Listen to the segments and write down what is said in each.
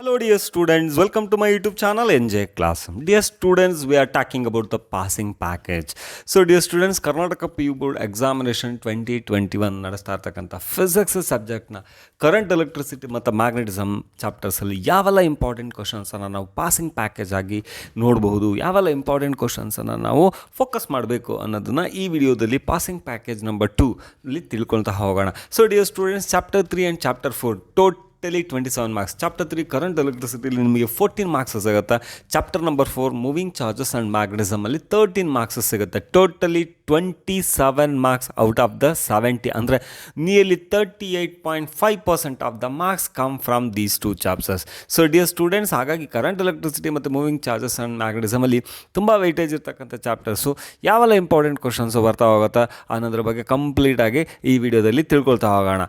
Hello dear students, welcome to my YouTube channel NJ Classroom. Dear students, we are talking about the passing package. So dear students, Karnataka PU Board Examination 2021 ನಡೆಸ್ತಾ ಇರ್ತಕ್ಕಂಥ physics ಸಬ್ಜೆಕ್ಟ್ನ current electricity ಮತ್ತು magnetism ಚಾಪ್ಟರ್ಸಲ್ಲಿ ಯಾವೆಲ್ಲ important ಕ್ವಶನ್ಸನ್ನು ನಾವು passing package ಆಗಿ ನೋಡಬಹುದು, ಯಾವೆಲ್ಲ important ಕ್ವಶನ್ಸನ್ನು ನಾವು focus ಮಾಡಬೇಕು ಅನ್ನೋದನ್ನು ಈ ವಿಡಿಯೋದಲ್ಲಿ ಪಾಸಿಂಗ್ ಪ್ಯಾಕೇಜ್ ನಂಬರ್ 2 ಅಲ್ಲಿ ತಿಳ್ಕೊಳ್ತಾ ಹೋಗೋಣ. So dear students, chapter 3 and chapter 4 totally 27 marks. Chapter 3 current ಎಲೆಕ್ಟ್ರಿಸಿಟಿಲಿ ನಿಮಗೆ 14 ಮಾರ್ಕ್ಸ್ ಸಿಗುತ್ತೆ. Chapter number 4 moving charges and ಮ್ಯಾಗ್ನೆಟಿಸಮಲ್ಲಿ 13 ಮಾರ್ಕ್ಸ್ ಸಿಗುತ್ತೆ. Totally 27 marks out of the 70, ಅಂದರೆ nearly 38.5% of the marks come from these two chapters. So dear students, ಹಾಗಾಗಿ current electricity ಮತ್ತು moving charges and ಮ್ಯಾಗ್ನೆಟಿಸಮಲ್ಲಿ ತುಂಬ ವೆಯ್ಟೇಜ್ ಇರ್ತಕ್ಕಂಥ ಚಾಪ್ಟರ್ಸು ಯಾವೆಲ್ಲ ಇಂಪಾರ್ಟೆಂಟ್ ಕ್ವಶನ್ಸು ಬರ್ತಾ ಹೋಗುತ್ತಾ ಅನ್ನೋದ್ರ ಬಗ್ಗೆ ಕಂಪ್ಲೀಟಾಗಿ ಈ ವಿಡಿಯೋದಲ್ಲಿ ತಿಳ್ಕೊಳ್ತಾ ಹೋಗೋಣ.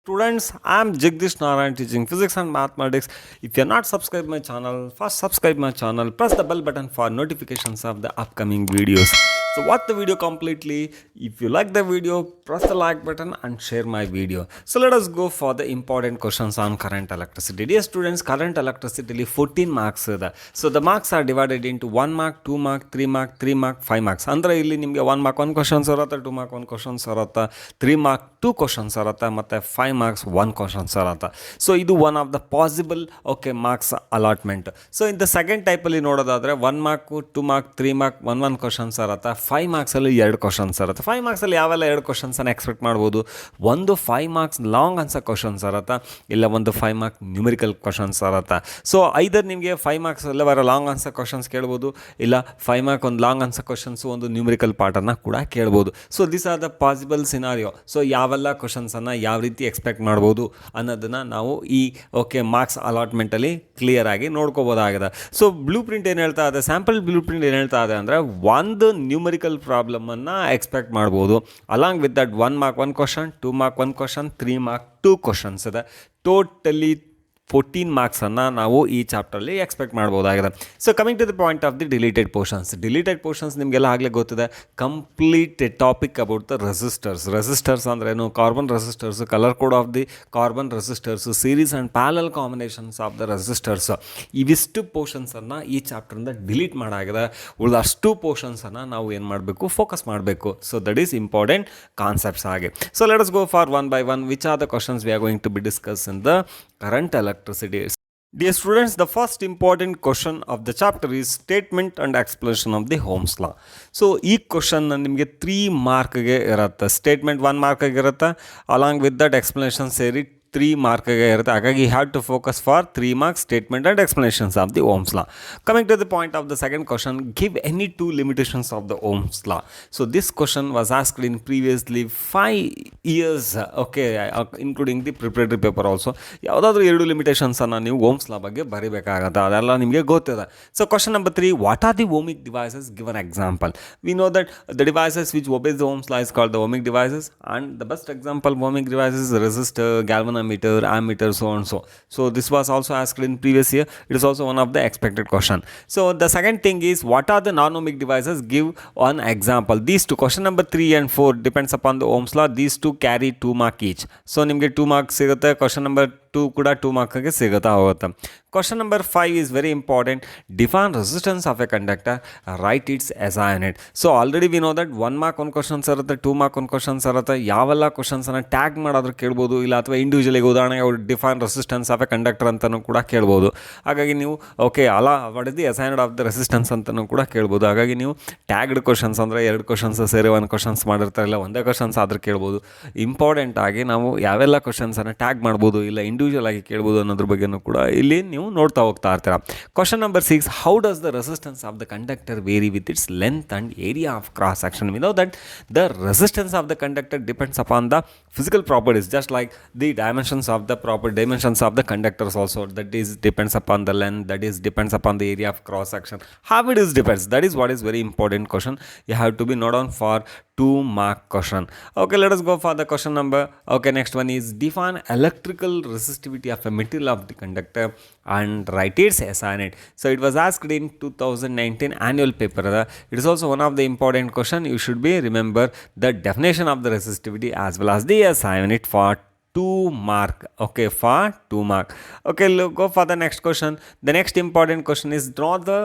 Students, I am Jagdish Narayan teaching physics and mathematics. If you are not subscribed my channel, first subscribe my channel, press the bell button for notifications of the upcoming videos. So watch the video completely. If you like the video, press the like button and share my video. So let us go for the important questions on current electricity. Dear students, current electricity 14 marks ಇದೆ. So the marks are divided into 1 mark, 2 mark, 3 mark, 3 mark, 5 marks. ಅಂದರೆ ಇಲ್ಲಿ ನಿಮಗೆ 1 mark 1 questions ಇರುತ್ತೆ, 2 mark 1 questions ಇರುತ್ತೆ, 3 mark 2 questions ಇರುತ್ತೆ, ಮತ್ತು 5 marks 1 questions ಇರುತ್ತೆ. So ಇದು one of the possible marks allotment. So in the second ಟೈಪಲ್ಲಿ ನೋಡೋದಾದರೆ 1 mark 2 mark 3 mark 1 questions ಇರುತ್ತೆ, 5 ಮಾರ್ಕ್ಸಲ್ಲಿ 2 ಕ್ವಶನ್ಸ್ ಇರುತ್ತೆ. 5 ಮಾರ್ಕ್ಸಲ್ಲಿ ಯಾವೆಲ್ಲ 2 ಕ್ವಶನ್ಸನ್ನು ಎಕ್ಸ್ಪೆಕ್ಟ್ ಮಾಡ್ಬೋದು? ಒಂದು 5 ಮಾರ್ಕ್ಸ್ ಲಾಂಗ್ ಆನ್ಸರ್ ಕ್ವಶನ್ಸ್ ಇರುತ್ತೆ, ಇಲ್ಲ ಒಂದು 5 ಮಾರ್ಕ್ ನ್ಯೂಮರಿಕಲ್ ಕ್ವಶನ್ಸ್ ಇರುತ್ತೆ. ಸೊ ಐದರ್ ನಿಮಗೆ 5 ಮಾರ್ಕ್ಸಲ್ಲೇ ಬರೋ ಲಾಂಗ್ ಆನ್ಸರ್ ಕ್ವಶನ್ಸ್ ಕೇಳ್ಬೋದು, ಇಲ್ಲ 5 ಮಾರ್ಕ್ ಒಂದು ಲಾಂಗ್ ಆನ್ಸರ್ ಕ್ವಶನ್ಸು ಒಂದು ನ್ಯೂಮರಿಕಲ್ ಪಾರ್ಟನ್ನು ಕೂಡ ಕೇಳ್ಬೋದು. So this are the possible scenario. So ಯಾವೆಲ್ಲ ಕ್ವಶನ್ಸನ್ನು ಯಾವ ರೀತಿ ಎಕ್ಸ್ಪೆಕ್ಟ್ ಮಾಡ್ಬೋದು ಅನ್ನೋದನ್ನು ನಾವು ಈ ಮಾರ್ಕ್ಸ್ ಅಲಾಟ್ಮೆಂಟಲ್ಲಿ ಕ್ಲಿಯರ್ ಆಗಿ ನೋಡ್ಕೋಬೋದಾಗಿದೆ. ಸೊ ಬ್ಲೂ ಪ್ರಿಂಟ್ ಏನು ಹೇಳ್ತಾ ಇದೆ, ಸ್ಯಾಂಪಲ್ ಬ್ಲೂ ಪ್ರಿಂಟ್ ಏನು ಹೇಳ್ತಾ ಇದೆ ಅಂದರೆ ಒಂದು ನ್ಯೂಮರಿಕಲ್ ಪ್ರಾಬ್ಲಮನ್ನು ಎಕ್ಸ್ಪೆಕ್ಟ್ ಮಾಡ್ಬೋದು. Along with that 1 mark 1 question, 2 mark 1 question, 3 mark 2 questions ಇದೆ. ಟೋಟಲಿ 14 ಮಾರ್ಕ್ಸನ್ನು ನಾವು ಈ ಚಾಪ್ಟರ್ಲಿ ಎಕ್ಸ್ಪೆಕ್ಟ್ ಮಾಡ್ಬೋದಾಗಿದೆ. So coming to the point of the deleted portions ನಿಮಗೆಲ್ಲ ಆಗಲೇ ಗೊತ್ತಿದೆ. Complete topic about the resistors ಅಂದ್ರೇನು, carbon resistors, colour code of the carbon resistors, series and parallel combinations of the resistors, ಇವಿಷ್ಟು ಪೋರ್ಷನ್ಸನ್ನು ಈ ಚಾಪ್ಟರಿಂದ ಡಿಲೀಟ್ ಮಾಡಾಗಿದೆ. ಉಳಿದ ಅಷ್ಟು ಪೋರ್ಷನ್ಸನ್ನು ನಾವು ಏನು ಮಾಡಬೇಕು, ಫೋಕಸ್ ಮಾಡಬೇಕು. So that is important concepts ಆಗಿ. So let us go for one by one which are the questions we are going to be discuss in the current electricity. Dear students, the first important question of the chapter is statement and explanation of the Ohm's law. So ಈ question ನಿಮಗೆ 3 ಮಾರ್ಕ್ಗೆ ಇರುತ್ತೆ. Statement 1 ಮಾರ್ಕ್ಗೆ ಇರುತ್ತೆ, along with that explanation ಸೇರಿ 3 ಮಾರ್ಕ್ಗೆ ಇರುತ್ತೆ. ಹಾಗಾಗಿ have to focus for 3 marks statement and explanations of the Ohm's law. Coming to the point of the second question, give any 2 limitations of the Ohm's law. So this question was asked in previously 5 years, including the preparatory paper also. ಯಾವುದಾದ್ರೂ 2 ಲಿಮಿಟೇಷನ್ಸನ್ನು ನೀವು Ohm's law ಬಗ್ಗೆ ಬರೀಬೇಕಾಗತ್ತೆ, ಅದೆಲ್ಲ ನಿಮಗೆ ಗೊತ್ತಿದೆ. So question number 3, what are the ಓಮಿಕ್ devices? Give an example. V know that the devices which obeys the Ohm's law is called the ohmic devices, and the best example of ohmic devices is resistor, galvanometer, ammeter, so on so. So this was also asked in previous year. It is also one of the expected question. So the second thing is, what are the non-ohmic devices? Give one example. These two, question number 3 and 4 depends upon the Ohm's law. These two carry 2 mark each. So ನಿಮಗೆ 2 marks ಸಿಗುತ್ತೆ. Question number 2 ಕೂಡ 2 ಮಾರ್ಕ್ಗೆ ಸಿಗುತ್ತಾ ಹೋಗುತ್ತೆ. Question number 5 is very important. Define resistance of a conductor, write its S I unit. So already we know that 1 mark 1 questions ಇರುತ್ತೆ, 2 mark 1 questions ಇರುತ್ತೆ. ಯಾವೆಲ್ಲ ಕ್ವಶನ್ಸನ್ನು tag ಮಾಡೋದ್ರ ಕೇಳ್ಬೋದು, ಇಲ್ಲ ಅಥವಾ ಇಂಡಿವಿಜುವಲಿಗೆ ಉದಾಹರಣೆಗೆ ಅವರು define resistance of a conductor ಅಂತಲೂ ಕೂಡ ಕೇಳ್ಬೋದು. ಹಾಗಾಗಿ ನೀವು what is the assigned of the resistance ಅಂತಲೂ ಕೂಡ ಕೇಳ್ಬೋದು. ಹಾಗಾಗಿ ನೀವು ಟ್ಯಾಗ್ಡ್ ಕ್ವಶನ್ಸ್ ಅಂದರೆ 2 questions ಸೇರಿ 1 questions ಮಾಡಿರ್ತಾರಿಲ್ಲ, ಒಂದೇ ಕ್ವಶನ್ಸ್ ಆದರೂ ಕೇಳ್ಬೋದು. ಇಂಪಾರ್ಟೆಂಟ್ ಆಗಿ ನಾವು ಯಾವೆಲ್ಲ ಕ್ವಶನ್ಸನ್ನು ಟ್ಯಾಗ್ ಮಾಡ್ಬೋದು, ಇಲ್ಲ ಇಂಡಿವಿಜುವಲ್ ಆಗಿ ಕೇಳ್ಬೋದು ಅನ್ನೋದ್ರ ಬಗ್ಗೆನೂ ಕೂಡ ಇಲ್ಲಿ ನೀವು ನೋಡ್ತಾ ಹೋಗ್ತಾ ಇರ್ತೀರ. Question number 6, how does the resistance of the conductor vary with its length and area of cross section? We know that the resistance of the conductor depends upon the physical properties, just like the dimensions of the conductors also, that is depends upon the length, that is depends upon the area of cross section. How it is depends, that is what is very important question. You have to be note down for 2 mark question. Okay, let us go for the question number. Okay, next one is define electrical resistivity of a material of the conductor and write its SI in it. So it was asked in 2019 annual paper. It is also one of the important question. You should be remember the definition of the resistivity as well as the SI in it for 2 mark. Okay, for 2 mark. Okay, look, go for the next question. The next important question is draw the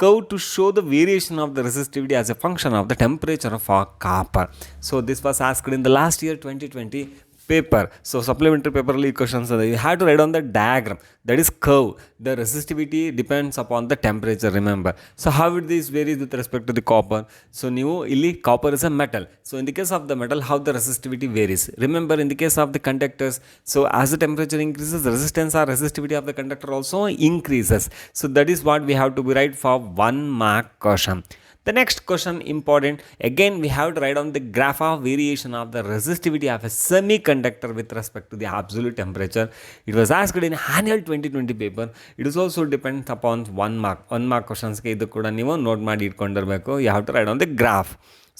curve to show the variation of the resistivity as a function of the temperature of our copper. So this was asked in the last year 2020 paper. So supplementary paper questions you have to write on the diagram, that is curve. The resistivity depends upon the temperature, remember. So how would this vary with respect to the copper? So new illi copper is a metal, so in the case of the metal how the resistivity varies, remember. In the case of the conductors, so as the temperature increases, the resistance or resistivity of the conductor also increases. So that is what we have to be write for 1 mark question. The next question important, again we have to write on the graph of variation of the resistivity of a semiconductor with respect to the absolute temperature. It was asked in annual 2020 paper. It is also depends upon 1 mark. 1 mark questions ಗೆ ಇದು ಕೂಡ ನೀವು note ಮಾಡಿ ಇಟ್ಕೊಂಡಿರಬೇಕು. You have to write on the graph.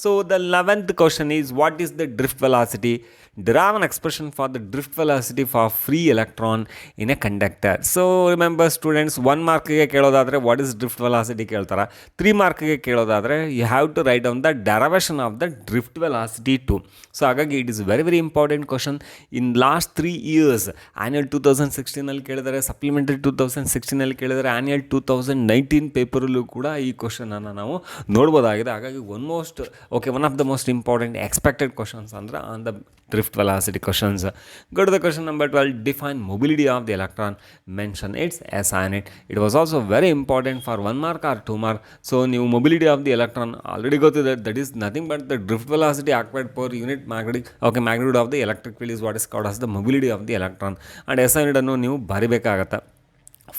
So the 11th question is, what is the drift velocity? Derive an expression for the drift velocity for free electron in a conductor. So remember students, 1 markಗೆ ಕೇಳೋದಾದರೆ what is drift velocity ಕೇಳ್ತಾರೆ. 3 markಗೆ ಕೇಳೋದಾದರೆ you have to write down the derivation of the drift velocity too. So ಹಾಗಾಗಿ it is very very important question. In last 3 years, annual 2016 ಕೇಳಿದರೆ, supplementary 2016 ಕೇಳಿದರೆ, annual 2019 ಪೇಪರಲ್ಲೂ ಕೂಡ ಈ ಕ್ವಶನನ್ನು ನಾವು ನೋಡ್ಬೋದಾಗಿದೆ. ಹಾಗಾಗಿ one of the most important expected questions ಅಂದ್ರೆ on the drift velocity questions. Go to the question number 12. Define mobility of the electron. Mention its SI in it. It was also very important for 1 mark or 2 mark. So new mobility of the electron already go to that. That is nothing but the drift velocity acquired per unit magnitude of the electric field is what is called as the mobility of the electron. And SI unit ಅನ್ನು ನೀವು ಬರಿಬೇಕಾಗತ್ತೆ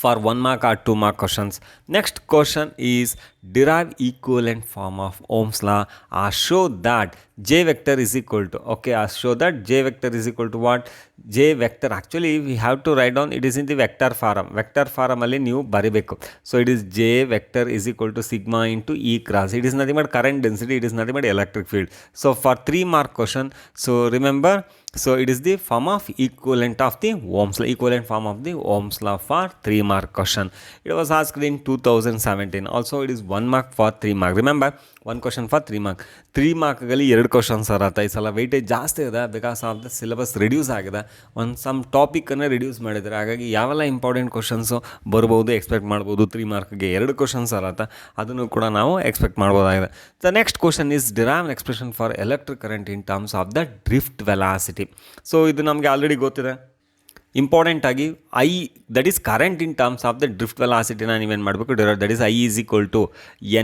for 1 mark or 2 mark questions. Next question is derive equivalent form of Ohm's law or show that J vector is equal to, okay, or show that J vector is equal to what? J vector, actually we have to write down, it is in the vector form ಅಲ್ಲಿ ನೀವು ಬರಿಬೇಕು. So it is J vector is equal to sigma into E cross. It is nothing but current density, it is nothing but electric field. So for 3 mark question, so remember, so it is the form of equivalent of the Ohm's law, equivalent form of the Ohm's law for 3 mark question. It was asked in 2017. Also it is 1 mark for 3 mark. Remember, 1 question for 3 mark. 3 ಮಾರ್ಕ್ಗಳಲ್ಲಿ 2 questions ಇರುತ್ತೆ. ಈ ಸಲ weightage ಜಾಸ್ತಿ ಇದೆ because of the syllabus reduce ಆಗಿದೆ. Some ಟಾಪಿಕನ್ನು reduce ಮಾಡಿದ್ದಾರೆ. ಹಾಗಾಗಿ ಯಾವೆಲ್ಲ important questions ಬರ್ಬೋದು, ಎಕ್ಸ್ಪೆಕ್ಟ್ ಮಾಡ್ಬೋದು. 3 ಮಾರ್ಕ್ಗೆ 2 ಕ್ವಶನ್ಸ್ ಇರುತ್ತೆ, ಅದನ್ನು ಕೂಡ ನಾವು ಎಕ್ಸ್ಪೆಕ್ಟ್ ಮಾಡ್ಬೋದಾಗಿದೆ. The next question is derive an expression for electric current in terms of the drift velocity. So ಇದು ನಮಗೆ ಆಲ್ರೆಡಿ ಗೊತ್ತಿದೆ. ಇಂಪಾರ್ಟೆಂಟ್ ಆಗಿ I, that is current in terms of the drift ವೆಲಾಸಿಟಿನ ನೀವೇನು ಮಾಡಬೇಕು, that is I is equal to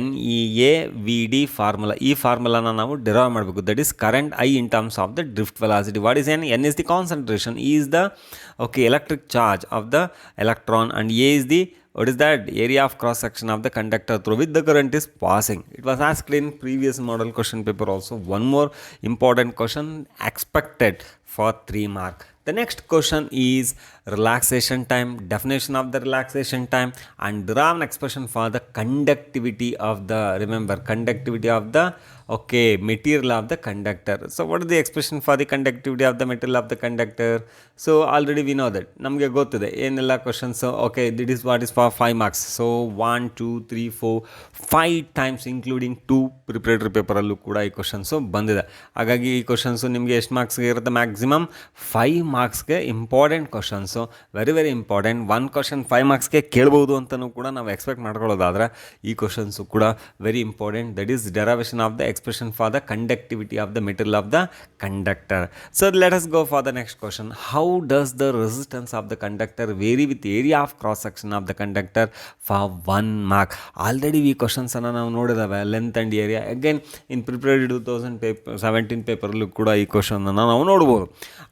NeAVD formula. ಈ ಫಾರ್ಮುಲಾನ ನಾವು ಡಿರೈವ್ ಮಾಡಬೇಕು. That is current I in terms of the drift velocity. What is N is the concentration, E is the electric charge of the electron, and A is the, what is that, area of cross section of the conductor through which the current is passing. It was asked in previous model question paper also. One more important question expected for 3 mark. The next question is relaxation time, definition of the relaxation time, and derive an expression for the conductivity of the, remember, conductivity of the material of the conductor. So what is the expression for the conductivity of the material of the conductor? So already we know that, ನಮಗೆ ಗೊತ್ತಿದೆ ಏನೆಲ್ಲ questions. This is what is for 5 marks. So 1 2 3 4 5 times including 2 preparatory ಪೇಪರಲ್ಲೂ ಕೂಡ ಈ questions ಬಂದಿದೆ. ಹಾಗಾಗಿ ಈ questions ನಿಮಗೆ ಎಷ್ಟು ಮಾರ್ಕ್ಸ್ಗೆ ಇರುತ್ತೆ? ಮ್ಯಾಕ್ಸಿಮಮ್ 5 ಮಾರ್ಕ್ಸ್ಗೆ important questions, very very important. 1 question 5 ಮಾರ್ಕ್ಸ್ಗೆ ಕೇಳ್ಬೋದು ಅಂತಲೂ ಕೂಡ ನಾವು ಎಕ್ಸ್ಪೆಕ್ಟ್ ಮಾಡ್ಕೊಳ್ಳೋದಾದರೆ ಈ ಕ್ವಶನ್ಸು ಕೂಡ very important. That is derivation of the expression for the conductivity of the material of the conductor. So let us go for the next question. How does the resistance of the conductor vary with the area of cross section of the conductor for 1 mark? Already we questions ಅನ್ನು ನಾವು ನೋಡಿದಾವೆ, length and area. Again in prepared 2017 ಪೇಪರ್ಲ್ಲೂ ಕೂಡ ಈ ಕ್ವಶನನ್ನು ನಾವು ನೋಡ್ಬೋದು.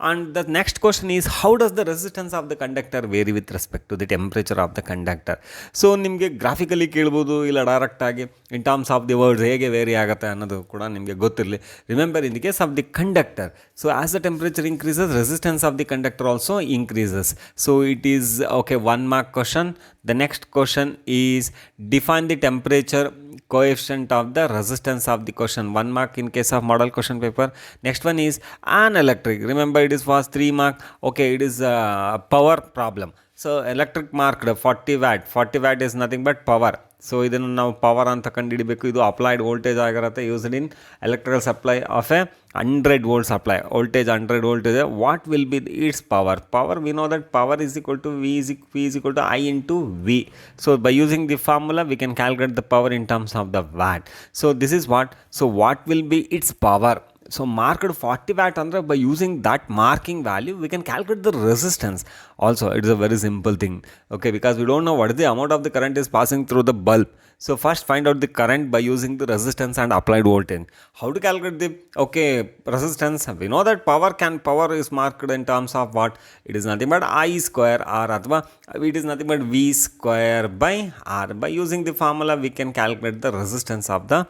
And the next question is, how does the resistance of the conductor vary with respect to the temperature of the conductor? So ನಿಮಗೆ ಗ್ರಾಫಿಕಲಿ ಕೇಳ್ಬೋದು, ಇಲ್ಲ ಡೈರೆಕ್ಟಾಗಿ in terms of the words ಹೇಗೆ ವೇರಿ ಆಗುತ್ತೆ ಅನ್ನೋದು ಕೂಡ ನಿಮಗೆ ಗೊತ್ತಿರಲಿ. Remember, in the case of the conductor, so as the temperature increases, resistance of the conductor also increases. So it is 1 mark question. The next question is define the temperature coefficient of the resistance of the question. 1 mark in case of model question paper. Next one is an electric. Remember, it is for 3 mark. It is a power problem. So electric marked 40 watt is nothing but power. So ಇದನ್ನು ನಾವು power ಅಂತ ಕಂಡುಹಿಡಬೇಕು. ಇದು applied voltage ಆಗಿರುತ್ತೆ, used in electrical supply of A 100 volt supply. Voltage 100 volt ಇದೆ. What will be it's power? V know that power is equal to P is equal to I into V. So by using the formula we can calculate the power in terms of the watt. So this is what. So what will be its power? So marked 40 watt andre, by using that marking value we can calculate the resistance also. It is a very simple thing, okay, because we don't know what is the amount of the current is passing through the bulb. So first find out the current by using the resistance and applied voltage. How to calculate the resistance? We know that power is marked in terms of what? It is nothing but I square R, athwa it is nothing but V square by R. By using the formula we can calculate the resistance of the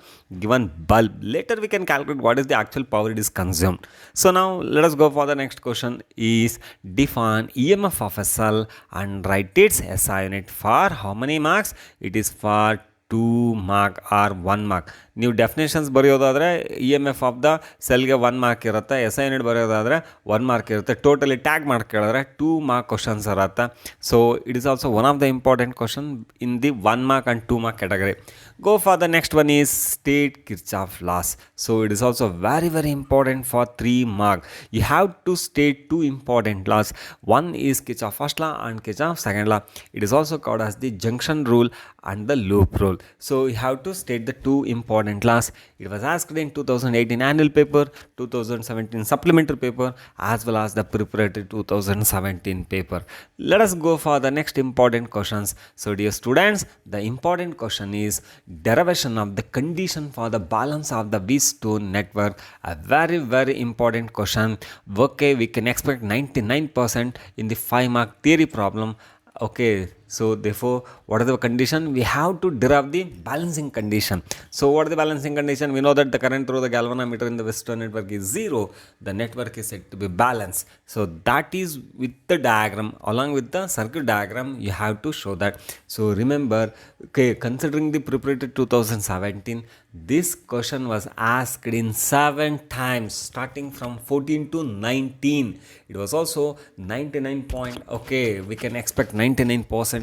given bulb. Later we can calculate what is the actual power it is consumed. So now let us go for the next question. Is define EMF of a cell and write its SI unit for how many marks? It is for 2 mark or 1 mark. ನೀವು definitions ಬರೆಯೋದಾದರೆ E M F of the ಸೆಲ್ಗೆ 1 mark ಇರುತ್ತೆ, S I unit ಬರೆಯೋದಾದರೆ 1 mark ಇರುತ್ತೆ. Totally tag ಮಾಡಿ ಕೇಳಿದ್ರೆ 2 mark questions ಇರುತ್ತೆ. So it is also one of the important question in the 1 mark and 2 mark category. Go for the next one is state Kirchhoff laws. So it is also very very important for 3 mark. You have to state 2 important laws. One is Kirchhoff first law and Kirchhoff second law. It is also called as the junction rule and the loop rule. So you have to state the 2 important laws. It was asked in 2018 annual paper, 2017 supplementary paper, as well as the preparatory 2017 paper. Let us go for the next important questions. So dear students, the important question is derivation of the condition for the balance of the Wheatstone network. A very very important question. Okay, we can expect 99% in the 5 mark theory problem. Okay, so therefore what is the condition? We have to derive the balancing condition. So what is the balancing condition? We know that the current through the galvanometer in the Wheatstone network is 0. The network is said to be balanced. So that is with the diagram, along with the circuit diagram you have to show that. So remember, okay, considering the preparatory 2017, this question was asked in 7 times starting from 14 to 19. It was also 99 point. Okay, we can expect 99%.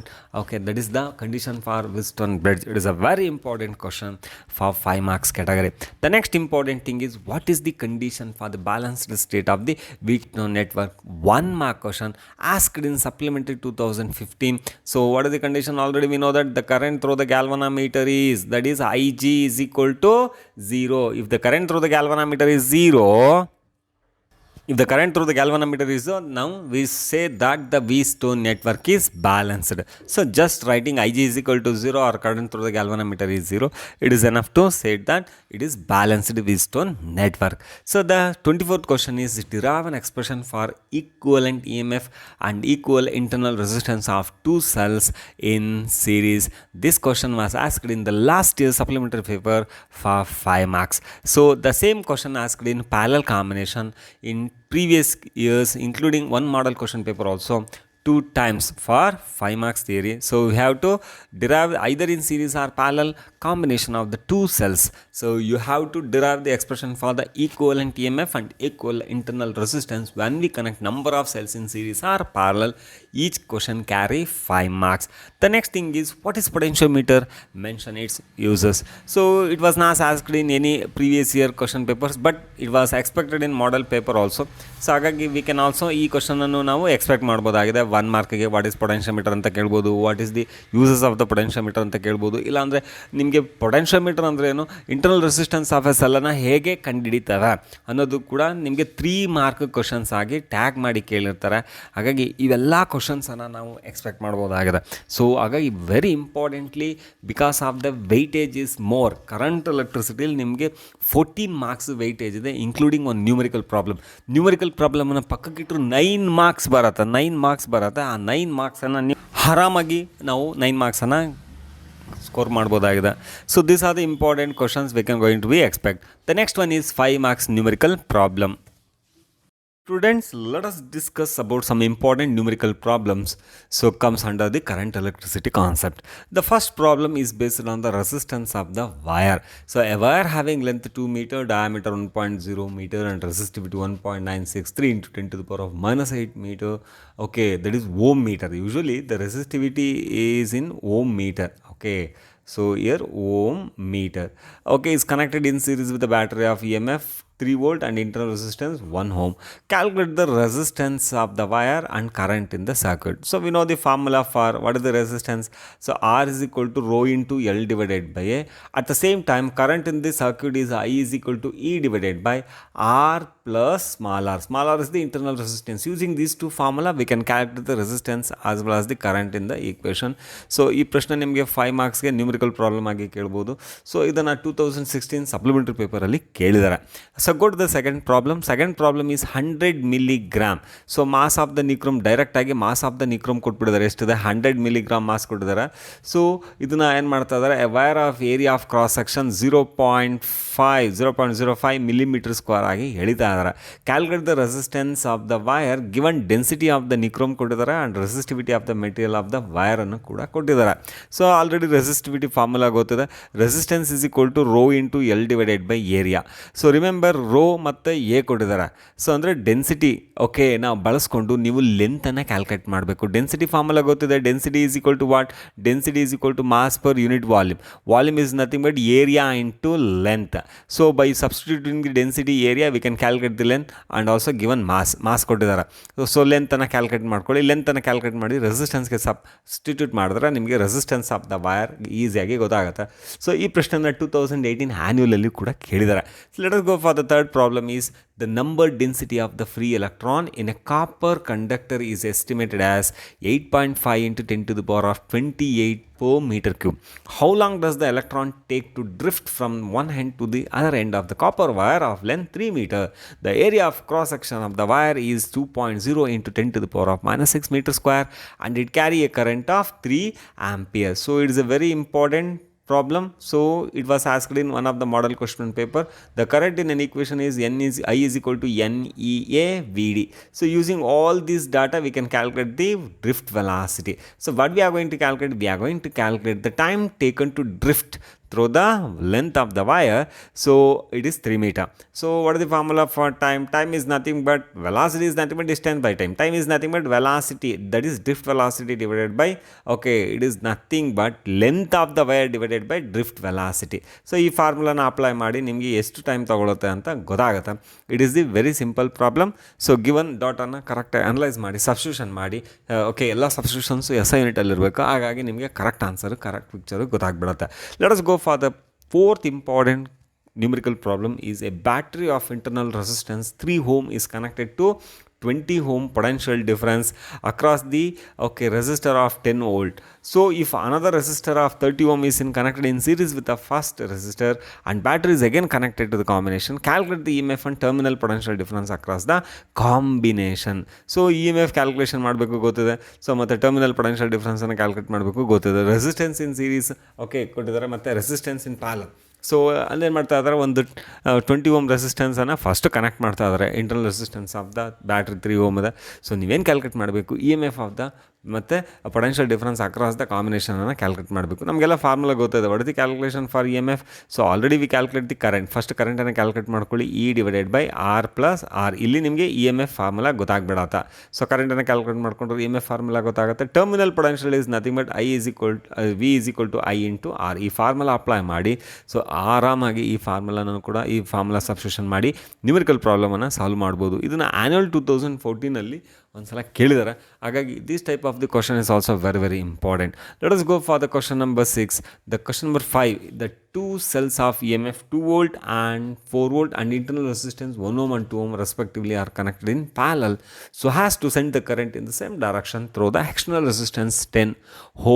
Okay, that is the condition for Wheatstone bridge. It is a very important question for 5 marks category. The next important thing is what is the condition for the balanced state of the Wheatstone network? 1 mark question asked in supplementary 2015. So what is the condition? Already we know that the current through the galvanometer is, that is Ig is equal to 0. If the current through the galvanometer is 0, if the current through the galvanometer is 0, now we say that the Wheatstone network is balanced. So just writing Ig is equal to 0 or current through the galvanometer is 0, it is enough to say that it is balanced Wheatstone network. So the 24th question is derive an expression for equivalent EMF and equal internal resistance of 2 cells in series. This question was asked in the last year supplementary paper for 5 marks. So the same question asked in parallel combination in previous years, including 1 model question paper also 2 times for 5 marks theory. So we have to derive either in series or parallel combination of the 2 cells. So you have to derive the expression for the equivalent EMF and equal internal resistance when we connect number of cells in series or parallel. Each question carry 5 marks. The next thing is what is potentiometer? Mention its uses. So it was not asked in any previous year question papers, but it was expected in model paper also. So ಹಾಗಾಗಿ we can also ಈ question ಅನ್ನು ನಾವು expect ಮಾಡ್ಬೋದಾಗಿದೆ. 1 ಮಾರ್ಕ್ಗೆ what is potentiometer ಅಂತ ಕೇಳ್ಬೋದು, what is the uses of the potentiometer ಅಂತ ಕೇಳ್ಬೋದು. ಇಲ್ಲಾಂದರೆ ನಿಮಗೆ ಪೊಟೆನ್ಷಿಯೋಮೀಟರ್ ಅಂದರೆ ಏನು, ಇಂಟರ್ನಲ್ ರೆಸಿಸ್ಟೆನ್ಸ್ ಆಫ್ ಎ ಸೆಲ್ಲನ್ನು ಹೇಗೆ ಕಂಡುಹಿಡಿತವೆ ಅನ್ನೋದು ಕೂಡ ನಿಮಗೆ 3 ಮಾರ್ಕ್ ಕ್ವಶನ್ಸ್ ಆಗಿ ಟ್ಯಾಗ್ ಮಾಡಿ ಕೇಳಿರ್ತಾರೆ. ಹಾಗಾಗಿ ಇವೆಲ್ಲ ಕ್ವಶನ್ಸನ್ನು ನಾವು ಎಕ್ಸ್ಪೆಕ್ಟ್ ಮಾಡ್ಬೋದಾಗಿದೆ. ಸೊ ಹಾಗಾಗಿ very importantly because of the weightage is more, current ಎಲೆಕ್ಟ್ರಿಸಿಟಿಲಿ ನಿಮಗೆ 14 ಮಾರ್ಕ್ಸ್ ವೆಯ್ಟೇಜ್ ಇದೆ, ಇನ್ಕ್ಲೂಡಿಂಗ್ ಒಂದು ನ್ಯೂಮರಿಕಲ್ ಪ್ರಾಬ್ಲಮ್. ನ್ಯೂಮರಿಕಲ್ ಪ್ರಾಬ್ಲಮನ್ನು ಪಕ್ಕಕ್ಕಿಟ್ಟರು 9 ಮಾರ್ಕ್ಸ್ ಬರುತ್ತೆ. ಆ 9 ಮಾರ್ಕ್ಸನ್ನು ನೀವು ಆರಾಮಾಗಿ ನಾವು 9 ಮಾರ್ಕ್ಸನ್ನು ಸ್ಕೋರ್ ಮಾಡ್ಬೋದಾಗಿದೆ. So these are the important questions we can going to be expect. The next one is 5 marks numerical problem. Students, let us discuss about some important numerical problems. So comes under the current electricity concept. The first problem is based on the resistance of the wire. So a wire having length 2 meter, diameter 1.0 meter and resistivity 1.963 into 10 to the power of minus 8 meter. Okay, that is ohm meter. Usually the resistivity is in ohm meter. Okay. So here ohm meter. Okay, is connected in series with the battery of EMF 3 volt and internal resistance 1 ohm. Calculate the resistance of the wire and current in the circuit. So we know the formula for what is the resistance. So R is equal to rho into L divided by A. At the same time, current in the circuit is I is equal to E divided by R plus small r. Small r is the internal resistance. Using these two formula, we can calculate the resistance as well as the current in the equation. So ಈ ಪ್ರಶ್ನೆ ನಿಮಗೆ 5 ಮಾರ್ಕ್ಸ್ಗೆ numerical problem ಆಗಿ ಕೇಳ್ಬೋದು. So ಇದನ್ನು 2016 supplementary ಪೇಪರಲ್ಲಿ ಕೇಳಿದ್ದಾರೆ. So go to the second problem. Second problem is 100 milligram. So mass of the nichrome direct ಆಗಿ mass of the nichrome ಕೊಟ್ಬಿಟ್ಟಿದ್ದಾರೆ. ಎಷ್ಟಿದೆ 100 milligram ಮಾಸ್ ಕೊಟ್ಟಿದ್ದಾರೆ. ಸೊ ಇದನ್ನು ಏನು ಮಾಡ್ತಾ ಇದ್ದಾರೆ, a wire of area of cross section 0.05 millimeter square ಆಗಿ ಎಳಿತಾ ಇದ್ದಾರೆ. Calculate the resistance of the wire given density of the nichrome ಕೊಟ್ಟಿದ್ದಾರೆ and resistivity of the material of the ವೈರನ್ನು ಕೂಡ ಕೊಟ್ಟಿದ್ದಾರೆ. ಸೊ ಆಲ್ರೆಡಿ ರೆಸಿಸ್ಟಿವಿಟಿ ಫಾರ್ಮುಲಾ ಗೊತ್ತಿದೆ. Resistance is equal to rho into L divided by area. So remember rho ಮತ್ತು A ಕೊಟ್ಟಿದ್ದಾರೆ. So ಅಂದರೆ density okay ನಾವು ಬಳಸ್ಕೊಂಡು ನೀವು ಲೆಂತನ್ನು ಕ್ಯಾಲ್ಕುಲೇಟ್ ಮಾಡಬೇಕು. ಡೆನ್ಸಿಟಿ ಫಾರ್ಮುಲಾ ಗೊತ್ತಿದೆ. Density is equal to what? Density is equal to mass per unit volume. Volume is nothing but area into length. So by substituting the density area we can calculate the length and also given mass ಕೊಟ್ಟಿದ್ದಾರೆ. So ಲೆಂತನ್ನು calculate ಮಾಡ್ಕೊಳ್ಳಿ. ಲೆಂತನ್ನು calculate ಮಾಡಿ ರೆಸಿಸ್ಟೆನ್ಸ್ಗೆ substitute ಮಾಡಿದ್ರೆ ನಿಮಗೆ resistance of the wire ಈಸಿಯಾಗಿ ಗೊತ್ತಾಗುತ್ತೆ. So ಈ ಪ್ರಶ್ನೆನ 2018 ಆ್ಯನ್ಯುವಲಲ್ಲಿ ಕೂಡ ಕೇಳಿದ್ದಾರೆ. So let us go for the third problem is the number density of the free electron in a copper conductor is estimated as 8.5 into 10 to the power of 28 per meter cube. How long does the electron take to drift from one end to the other end of the copper wire of length 3 meter? The area of cross section of the wire is 2.0 into 10 to the power of minus 6 meter square and it carry a current of 3 amperes. So it is a very important problem. So it was asked in one of the model question paper. The current in an equation is I is equal to NEA VD. So using all this data we can calculate the drift velocity. So what we are going to calculate? We are going to calculate the time taken to drift through the length of the wire. So it is 3 meter. So what is the formula for time? Time is nothing but velocity is nothing but distance by time. Time is nothing but velocity, that is drift velocity divided by it is nothing but length of the wire divided by drift velocity. So ಈ ಫಾರ್ಮುಲಾನ apply ಮಾಡಿ ನಿಮಗೆ ಎಷ್ಟು time ತಗೊಳುತ್ತೆ ಅಂತ ಗೊತ್ತಾಗುತ್ತೆ. It is the very simple problem. So given ಡಾಟನ್ನು ಕರೆಕ್ಟಾಗಿ analyse ಮಾಡಿ ಸಬ್ಸ್ಟಿಟ್ಯೂಷನ್ ಮಾಡಿ. ಎಲ್ಲ ಸಬ್ಸ್ಟಿಟ್ಯೂಷನ್ಸು SI ಯೂನಿಟಲ್ಲಿರಬೇಕು. ಹಾಗಾಗಿ ನಿಮಗೆ ಕರೆಕ್ಟ್ ಆನ್ಸರು ಕರೆಕ್ಟ್ ಪಿಕ್ಚರು ಗೊತ್ತಾಗ್ಬಿಡುತ್ತೆ. Let us go for the fourth important numerical problem is a battery of internal resistance 3 ohm is connected to 20 ohm potential difference across the resistor of 10 volt. So if another resistor of 30 ohm is connected in series with the first resistor and battery is again connected to the combination, calculate the EMF and terminal potential difference across the combination. So EMF calculation ಮಾಡಬೇಕು ಗೊತ್ತಿದೆ. So ಮತ್ತು terminal potential ಡಿಫ್ರೆನ್ಸನ್ನು calculate ಮಾಡಬೇಕು ಗೊತ್ತಿದೆ. Resistance in series ಕೊಟ್ಟಿದ್ದಾರೆ ಮತ್ತು resistance in parallel. So ಅಲ್ಲೇನು ಮಾಡ್ತಾ ಇದ್ದಾರೆ, ಒಂದು 20 ohm ರೆಸಿಸ್ಟೆನ್ಸನ್ನು ಫಸ್ಟ್ ಕನೆಕ್ಟ್ ಮಾಡ್ತಾ ಇದ್ದಾರೆ. Internal resistance of the battery 3 ohm ಇದೆ. ಸೊ ನೀವೇನು ಕ್ಯಾಲ್ಕುಲೇಟ್ ಮಾಡಬೇಕು? EMF ಆಫ್ ದ ಮತ್ತು ಪೊಟೆನ್ಷಿಯಲ್ ಡಿಫ್ರೆನ್ಸ್ ಅಕ್ರಾಸ್ ದ ಕಾಂಬಿನೇಷನನ್ನು ಕ್ಯಾಲ್ಕುಲೇಟ್ ಮಾಡಬೇಕು. ನಮಗೆಲ್ಲ ಫಾರ್ಮುಲಾ ಗೊತ್ತಿದೆ. What is the calculation for EMF? So already we calculate the current. First ಕರೆಂಟನ್ನು ಕ್ಯಾಲ್ಕುಲೇಟ್ ಮಾಡ್ಕೊಳ್ಳಿ. E divided by R plus R. ಇಲ್ಲಿ ನಿಮಗೆ EMF ಫಾರ್ಮುಲಾ ಗೊತ್ತಾಗ್ಬಿಡತ್ತೆ. ಸೊ ಕರೆಂಟನ್ನು ಕ್ಯಾಲ್ಕುಲೇಟ್ ಮಾಡ್ಕೊಂಡ್ರೆ EMF ಫಾರ್ಮುಲಾ ಗೊತ್ತಾಗುತ್ತೆ. Terminal potential is nothing but V is equal to I into R. ಈ formula apply ಮಾಡಿ. ಸೊ ಆರಾಮಾಗಿ ಈ ಫಾರ್ಮುಲಾನು ಕೂಡ ಈ ಫಾರ್ಮುಲಾ ಸಬ್ಸ್ಟಿಟ್ಯೂಷನ್ ಮಾಡಿ ನ್ಯೂಮರಿಕಲ್ ಪ್ರಾಬ್ಲಮನ್ನು ಸಾಲ್ವ್ ಮಾಡ್ಬೋದು. ಇದನ್ನು ಆ್ಯನ್ಯುವಲ್ 2014 ಒಂದು ಸಲ ಕೇಳಿದ್ದಾರೆ. ಹಾಗಾಗಿ this type of the question is also very very important. Let us go for the question number 6. The question number 5. The 2 cells of EMF 2 volt and 4 volt and internal resistance 1 ohm and 2 ohm respectively are connected in parallel so as to send the current in the same direction through the external resistance 10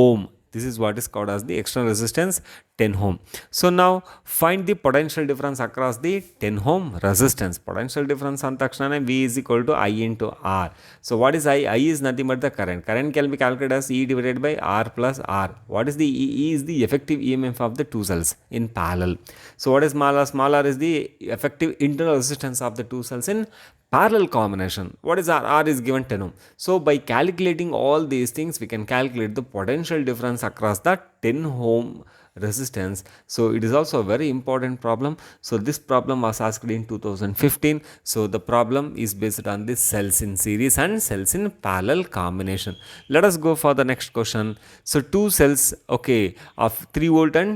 ohm. This is what is called as the external resistance 10 ohm. So now find the potential difference across the 10 ohm resistance. Potential difference on takshana V is equal to I into R. So what is I? I is nothing but the current. Current can be calculated as E divided by R plus R. What is the E? E is the effective EMF of the two cells in parallel. So what is small r? Small r is the effective internal resistance of the two cells in Parallel combination, what is R is given 10 ohm. So by calculating all these things we can calculate the potential difference across the 10 ohm resistance. So it is also a very important problem. So this problem was asked in 2015. So the problem is based on the cells in series and cells in parallel combination. Let us go for the next question. So two cells, okay, of 3 volt and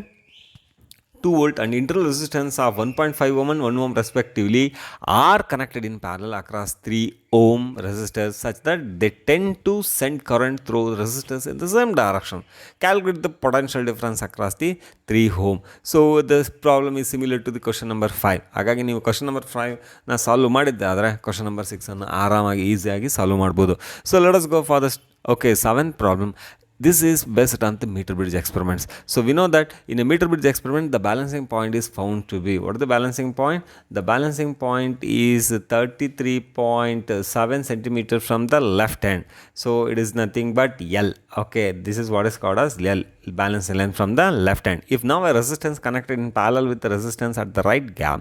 2 volt and internal resistance of 1.5 ohm and 1 ohm respectively are connected in parallel across 3 ohm resistors such that they tend to send current through resistors in the same direction. Calculate the potential difference across the 3 ohm. So this problem is similar to the question number 5. ಹಾಗಾಗಿ ನೀವು question number 5 ನ solve ಮಾಡಿದ್ದೆ ಆದರೆ question number 6 ಅನ್ನು ಆರಾಮಾಗಿ ಈಸಿಯಾಗಿ solve ಮಾಡ್ಬೋದು. So let us go for the seventh problem. This is based on the meter bridge experiments. So we know that in a meter bridge experiment, the balancing point is found to be, what is the balancing point? The balancing point is 33.7 centimeter from the left hand. So it is nothing but L. Okay, this is what is called as L, balancing length from the left hand. If now a resistance connected in parallel with the resistance at the right gap,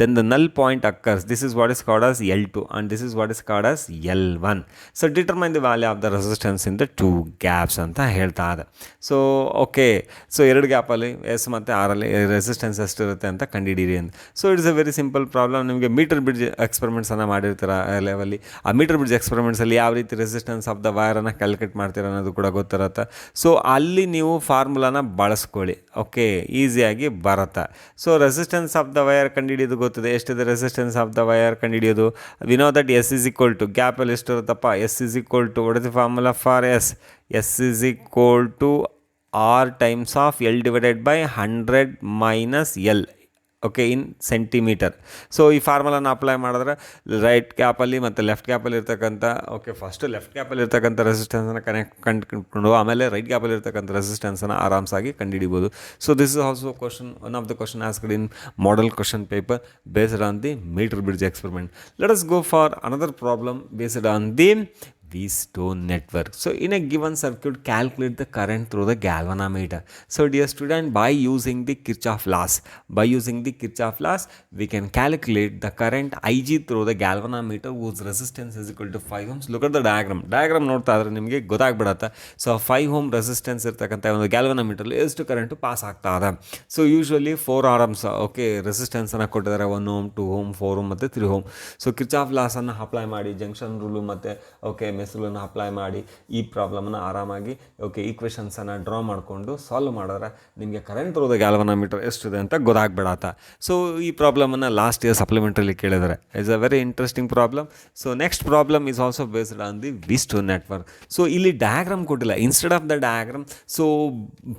then the null point occurs. This is what is called as L2 and this is what is called as L1. So determine the value of the resistance in the two gaps ಅಂತ ಹೇಳ್ತಾ ಇದೆ. So okay, so ಎರಡು ಗ್ಯಾಪಲ್ಲಿ S ಮತ್ತು ಆರಲ್ಲಿ resistance ಎಷ್ಟಿರುತ್ತೆ ಅಂತ ಕಂಡುಹಿಡೀರಿ ಅಂತ. So it's A very simple problem. ನಿಮಗೆ ಮೀಟರ್ ಬ್ರಿಡ್ಜ್ ಎಕ್ಸ್ಪೆರಿಮೆಂಟ್ಸನ್ನು ಮಾಡಿರ್ತೀರ ಲೆವೆಲ್ಲಿ. ಆ ಮೀಟರ್ ಬ್ರಿಡ್ಜ್ ಎಕ್ಸ್ಪೆರಿಮೆಂಟ್ಸಲ್ಲಿ ಯಾವ ರೀತಿ ರೆಸಿಸ್ಟೆನ್ಸ್ ಆಫ್ ದ ವೈರನ್ನು ಕ್ಯಾಲ್ಕುಲೇಟ್ ಮಾಡ್ತೀರ ಅನ್ನೋದು ಕೂಡ ಗೊತ್ತಿರುತ್ತೆ. ಸೊ ಅಲ್ಲಿ ನೀವು ಫಾರ್ಮುಲಾನ ಬಳಸ್ಕೊಳ್ಳಿ, ಓಕೆ, ಈಸಿಯಾಗಿ ಬರುತ್ತೆ. So resistance of the wire ಕಂಡುಹಿಡಿಯೋದು ಗೊತ್ತಿದೆ. ಎಷ್ಟಿದೆ ರೆಸಿಸ್ಟೆನ್ಸ್ ಆಫ್ ದ ವೈರ್ ಕಂಡುಹಿಡಿಯೋದು? We know that S is equal to, ಗ್ಯಾಪಲ್ಲಿ ಎಷ್ಟಿರುತ್ತಪ್ಪ, S is equal to, what is the formula for S? S is equal to R times of L divided by 100 minus L, okay, in centimetre. So ಈ ಫಾರ್ಮುಲಾನ apply ಮಾಡಿದ್ರೆ right ಗ್ಯಾಪಲ್ಲಿ ಮತ್ತು left ಗ್ಯಾಪಲ್ಲಿ ಇರ್ತಕ್ಕಂಥ, okay, first left ಗ್ಯಾಪಲ್ಲಿ ಇರ್ತಕ್ಕಂಥ ರೆಸಿಸ್ಟೆನ್ಸನ್ನು ಕಂಡುಕೊಂಡು ಆಮೇಲೆ ರೈಟ್ ಗ್ಯಾಪಲ್ಲಿ ಇರ್ತಕ್ಕಂಥ ರೆಸಿಸ್ಟೆನ್ಸನ್ನು ಆರಾಮ್ಸಾಗಿ ಕಂಡುಹಿಡಿಬೋದು. So this is also question, one of the question asked in model question paper based on the meter bridge experiment. Let us go for another problem based on the Wheatstone network. So in a given circuit, calculate the current through the galvanometer. So dear student, by using the Kirchhoff laws, we can calculate the current Ig through the galvanometer whose resistance is equal to 5 ohms. Look at the diagram ನೋಡ್ತಾ ಇದ್ರೆ ನಿಮಗೆ ಗೊತ್ತಾಗ್ಬಿಡತ್ತೆ. So 5 ohm resistance ಇರ್ತಕ್ಕಂಥ ಒಂದು galvanometer ಎಷ್ಟು current pass ಆಗ್ತಾ ಇದೆ. So usually 4 arms, okay, ರೆಸಿಸ್ಟೆನ್ಸನ್ನು ಕೊಟ್ಟಿದ್ದಾರೆ, 1 ohm, 2 ohm, 4 ohm ಮತ್ತು 3 ohm. ಸೊ ಕಿರ್ಚಾಫ್ ಲಾಸನ್ನು ಅಪ್ಲೈ ಮಾಡಿ, ಜಂಕ್ಷನ್ ರೂಲು ಮತ್ತು ಓಕೆ ಮೆಸಲನ್ನು ಅಪ್ಲೈ ಮಾಡಿ ಈ ಪ್ರಾಬ್ಲಮನ್ನು ಆರಾಮಾಗಿ, ಓಕೆ, ಈಕ್ವೇಷನ್ಸನ್ನು ಡ್ರಾ ಮಾಡಿಕೊಂಡು ಸಾಲ್ವ್ ಮಾಡಿದ್ರೆ ನಿಮಗೆ ಕರೆಂಟ್ ಥ್ರೂ ದ ಗ್ಯಾಲ್ವನೋಮೀಟರ್ ಎಷ್ಟಿದೆ ಅಂತ ಗೊತ್ತಾಗ್ಬಿಡತ್ತೆ. ಸೊ ಈ ಪ್ರಾಬ್ಲಮನ್ನು ಲಾಸ್ಟ್ ಇಯರ್ ಸಪ್ಲಿಮೆಂಟ್ರಿಲಿ ಕೇಳಿದ್ದಾರೆ. It's a very interesting problem. So next problem is also based on the Wheatstone network. So ಇಲ್ಲಿ ಡಯಾಗ್ರಾಮ್ ಕೊಟ್ಟಿಲ್ಲ. Instead of the diagram, so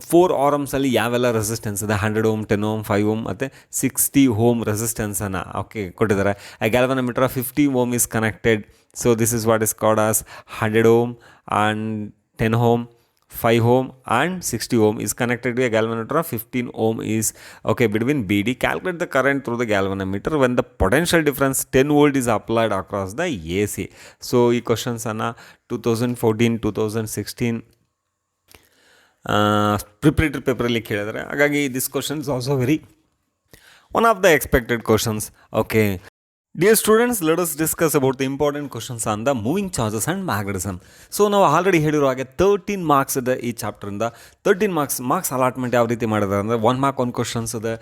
4 ಆರ್ಮ್ಸಲ್ಲಿ ಯಾವೆಲ್ಲ ರೆಸಿಸ್ಟೆನ್ಸ್ ಇದೆ, 100 ohm, 10 ohm, 5 ohm ಮತ್ತು 60 ohm ರೆಸಿಸ್ಟೆನ್ಸನ್ನು, okay, ಕೊಟ್ಟಿದ್ದಾರೆ. A galvanometer of 50 ohm is connected. So this is what is called as 100 ohm and 10 ohm, 5 ohm and 60 ohm is connected to a galvanometer of 15 ohm is, okay, between BD. Calculate the current through the galvanometer when the potential difference 10 volt is applied across the AC. So ಈ questions ಅನ್ನು 2014, 2016 preparatory ಪೇಪರಲ್ಲಿ ಕೇಳಿದರೆ, ಹಾಗಾಗಿ this question is also very one of the expected questions. Okay dear students, let us discuss about the important questions on the moving charges and magnetism. So ನಾವು already ಹೇಳಿರೋ ಹಾಗೆ 13 marks ಇದೆ ಈ ಚಾಪ್ಟರಿಂದ. 13 marks allotment ಯಾವ ರೀತಿ ಮಾಡಿದ್ದಾರೆ ಅಂದರೆ 1 mark 1 questions ಇದೆ,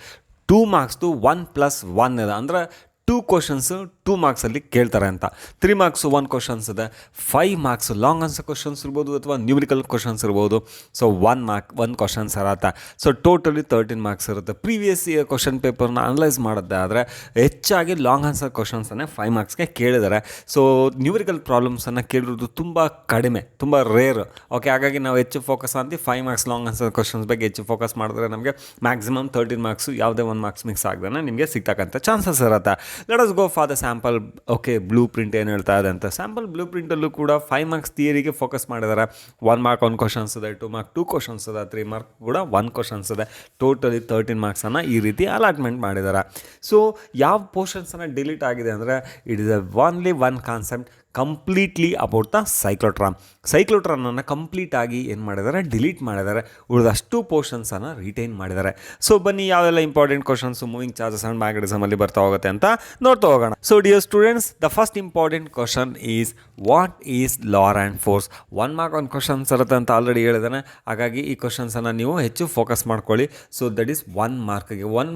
2 ಮಾರ್ಕ್ಸ್ದು 1+1 ಇದೆ, ಅಂದರೆ 2 ಕ್ವಶನ್ಸು 2 ಮಾರ್ಕ್ಸಲ್ಲಿ ಕೇಳ್ತಾರೆ ಅಂತ. 3 ಮಾರ್ಕ್ಸ್ 1 ಕ್ವಶನ್ಸ್ ಇದೆ, 5 ಮಾರ್ಕ್ಸ್ ಲಾಂಗ್ ಆನ್ಸರ್ ಕ್ವಶನ್ಸ್ ಇರ್ಬೋದು ಅಥವಾ ನ್ಯೂಮರಿಕಲ್ ಕ್ವಶನ್ಸ್ ಇರ್ಬೋದು. ಸೊ 1 ಮಾರ್ಕ್ 1 ಕ್ವಶನ್ಸ್ ಇರತ್ತೆ. ಸೊ ಟೋಟಲಿ 13 ಮಾರ್ಕ್ಸ್ ಇರುತ್ತೆ. ಪ್ರೀವಿಯಸ್ ಇಯರ್ ಕ್ವಶನ್ ಪೇಪರ್ನ ಅನಲೈಸ್ ಮಾಡಿದ್ದೆ ಆದರೆ ಹೆಚ್ಚಾಗಿ ಲಾಂಗ್ ಆನ್ಸರ್ ಕ್ವಶನ್ಸನ್ನೇ 5 ಮಾರ್ಕ್ಸ್ಗೆ ಕೇಳಿದ್ದಾರೆ. ಸೊ ನ್ಯೂಮರಿಕಲ್ ಪ್ರಾಬ್ಲಮ್ಸನ್ನು ಕೇಳಿರೋದು ತುಂಬ ಕಡಿಮೆ, ತುಂಬ ರೇರ್. ಓಕೆ, ಹಾಗಾಗಿ ನಾವು ಹೆಚ್ಚು ಫೋಕಸ್ ಆಗಿ 5 ಮಾರ್ಕ್ಸ್ ಲಾಂಗ್ ಆನ್ಸರ್ ಕ್ವಶನ್ಸ್ ಬಗ್ಗೆ ಹೆಚ್ಚು ಫೋಕಸ್ ಮಾಡಿದ್ರೆ ನಮಗೆ ಮ್ಯಾಕ್ಸಿಮಮ್ 13 ಮಾರ್ಕ್ಸು ಯಾವುದೇ 1 ಮಾರ್ಕ್ಸ್ ಮಿಕ್ಸ್ ಆಗದೇ ನಿಮಗೆ ಸಿಗ್ತಕ್ಕಂಥ ಚಾನ್ಸಸ್ ಇರುತ್ತೆ. Let us go for the sample. Okay, blue print ಏನು ಹೇಳ್ತಾ ಇದೆ ಅಂತ. ಸ್ಯಾಂಪಲ್ ಬ್ಲೂ ಪ್ರಿಂಟಲ್ಲೂ ಕೂಡ 5 ಮಾರ್ಕ್ಸ್ ಥಿಯರಿಗೆ ಫೋಕಸ್ ಮಾಡಿದ್ದಾರೆ. 1 ಮಾರ್ಕ್ 1 ಕ್ವಶನ್ಸ್ ಇದೆ, 2 ಮಾರ್ಕ್ 2 ಕ್ವಶನ್ಸ್ ಇದೆ, 3 ಮಾರ್ಕ್ ಕೂಡ 1 ಕ್ವಶನ್ಸ್ ಇದೆ. ಟೋಟಲಿ 13 ಮಾರ್ಕ್ಸನ್ನು ಈ ರೀತಿ ಅಲಾಟ್ಮೆಂಟ್ ಮಾಡಿದ್ದಾರೆ. ಸೊ ಯಾವ ಪೋರ್ಷನ್ಸನ್ನು ಡಿಲೀಟ್ ಆಗಿದೆ ಅಂದರೆ it is only 1 concept completely about the ಸೈಕ್ಲೋಟ್ರಾನನ್ನು ಕಂಪ್ಲೀಟಾಗಿ ಏನು ಮಾಡಿದ್ದಾರೆ, ಡಿಲೀಟ್ ಮಾಡಿದ್ದಾರೆ. ಉಳಿದಷ್ಟು ಪೋರ್ಷನ್ಸನ್ನು ರಿಟೈನ್ ಮಾಡಿದ್ದಾರೆ. ಸೊ ಬನ್ನಿ, ಯಾವೆಲ್ಲ important questions moving charges and ಮ್ಯಾಗ್ನೆಟಿಸಮಲ್ಲಿ ಬರ್ತಾ ಹೋಗುತ್ತೆ ಅಂತ ನೋಡ್ತಾ ಹೋಗೋಣ. So dear students, the first important question is what is Lorentz force. 1 mark ಒಂದು ಕ್ವಶನ್ಸ್ ಇರುತ್ತೆ ಅಂತ ಆಲ್ರೆಡಿ ಹೇಳಿದಾನೆ. ಹಾಗಾಗಿ ಈ ಕ್ವಶನ್ಸನ್ನು ನೀವು ಹೆಚ್ಚು ಫೋಕಸ್ ಮಾಡ್ಕೊಳ್ಳಿ. ಸೊ ದಟ್ ಈಸ್ 1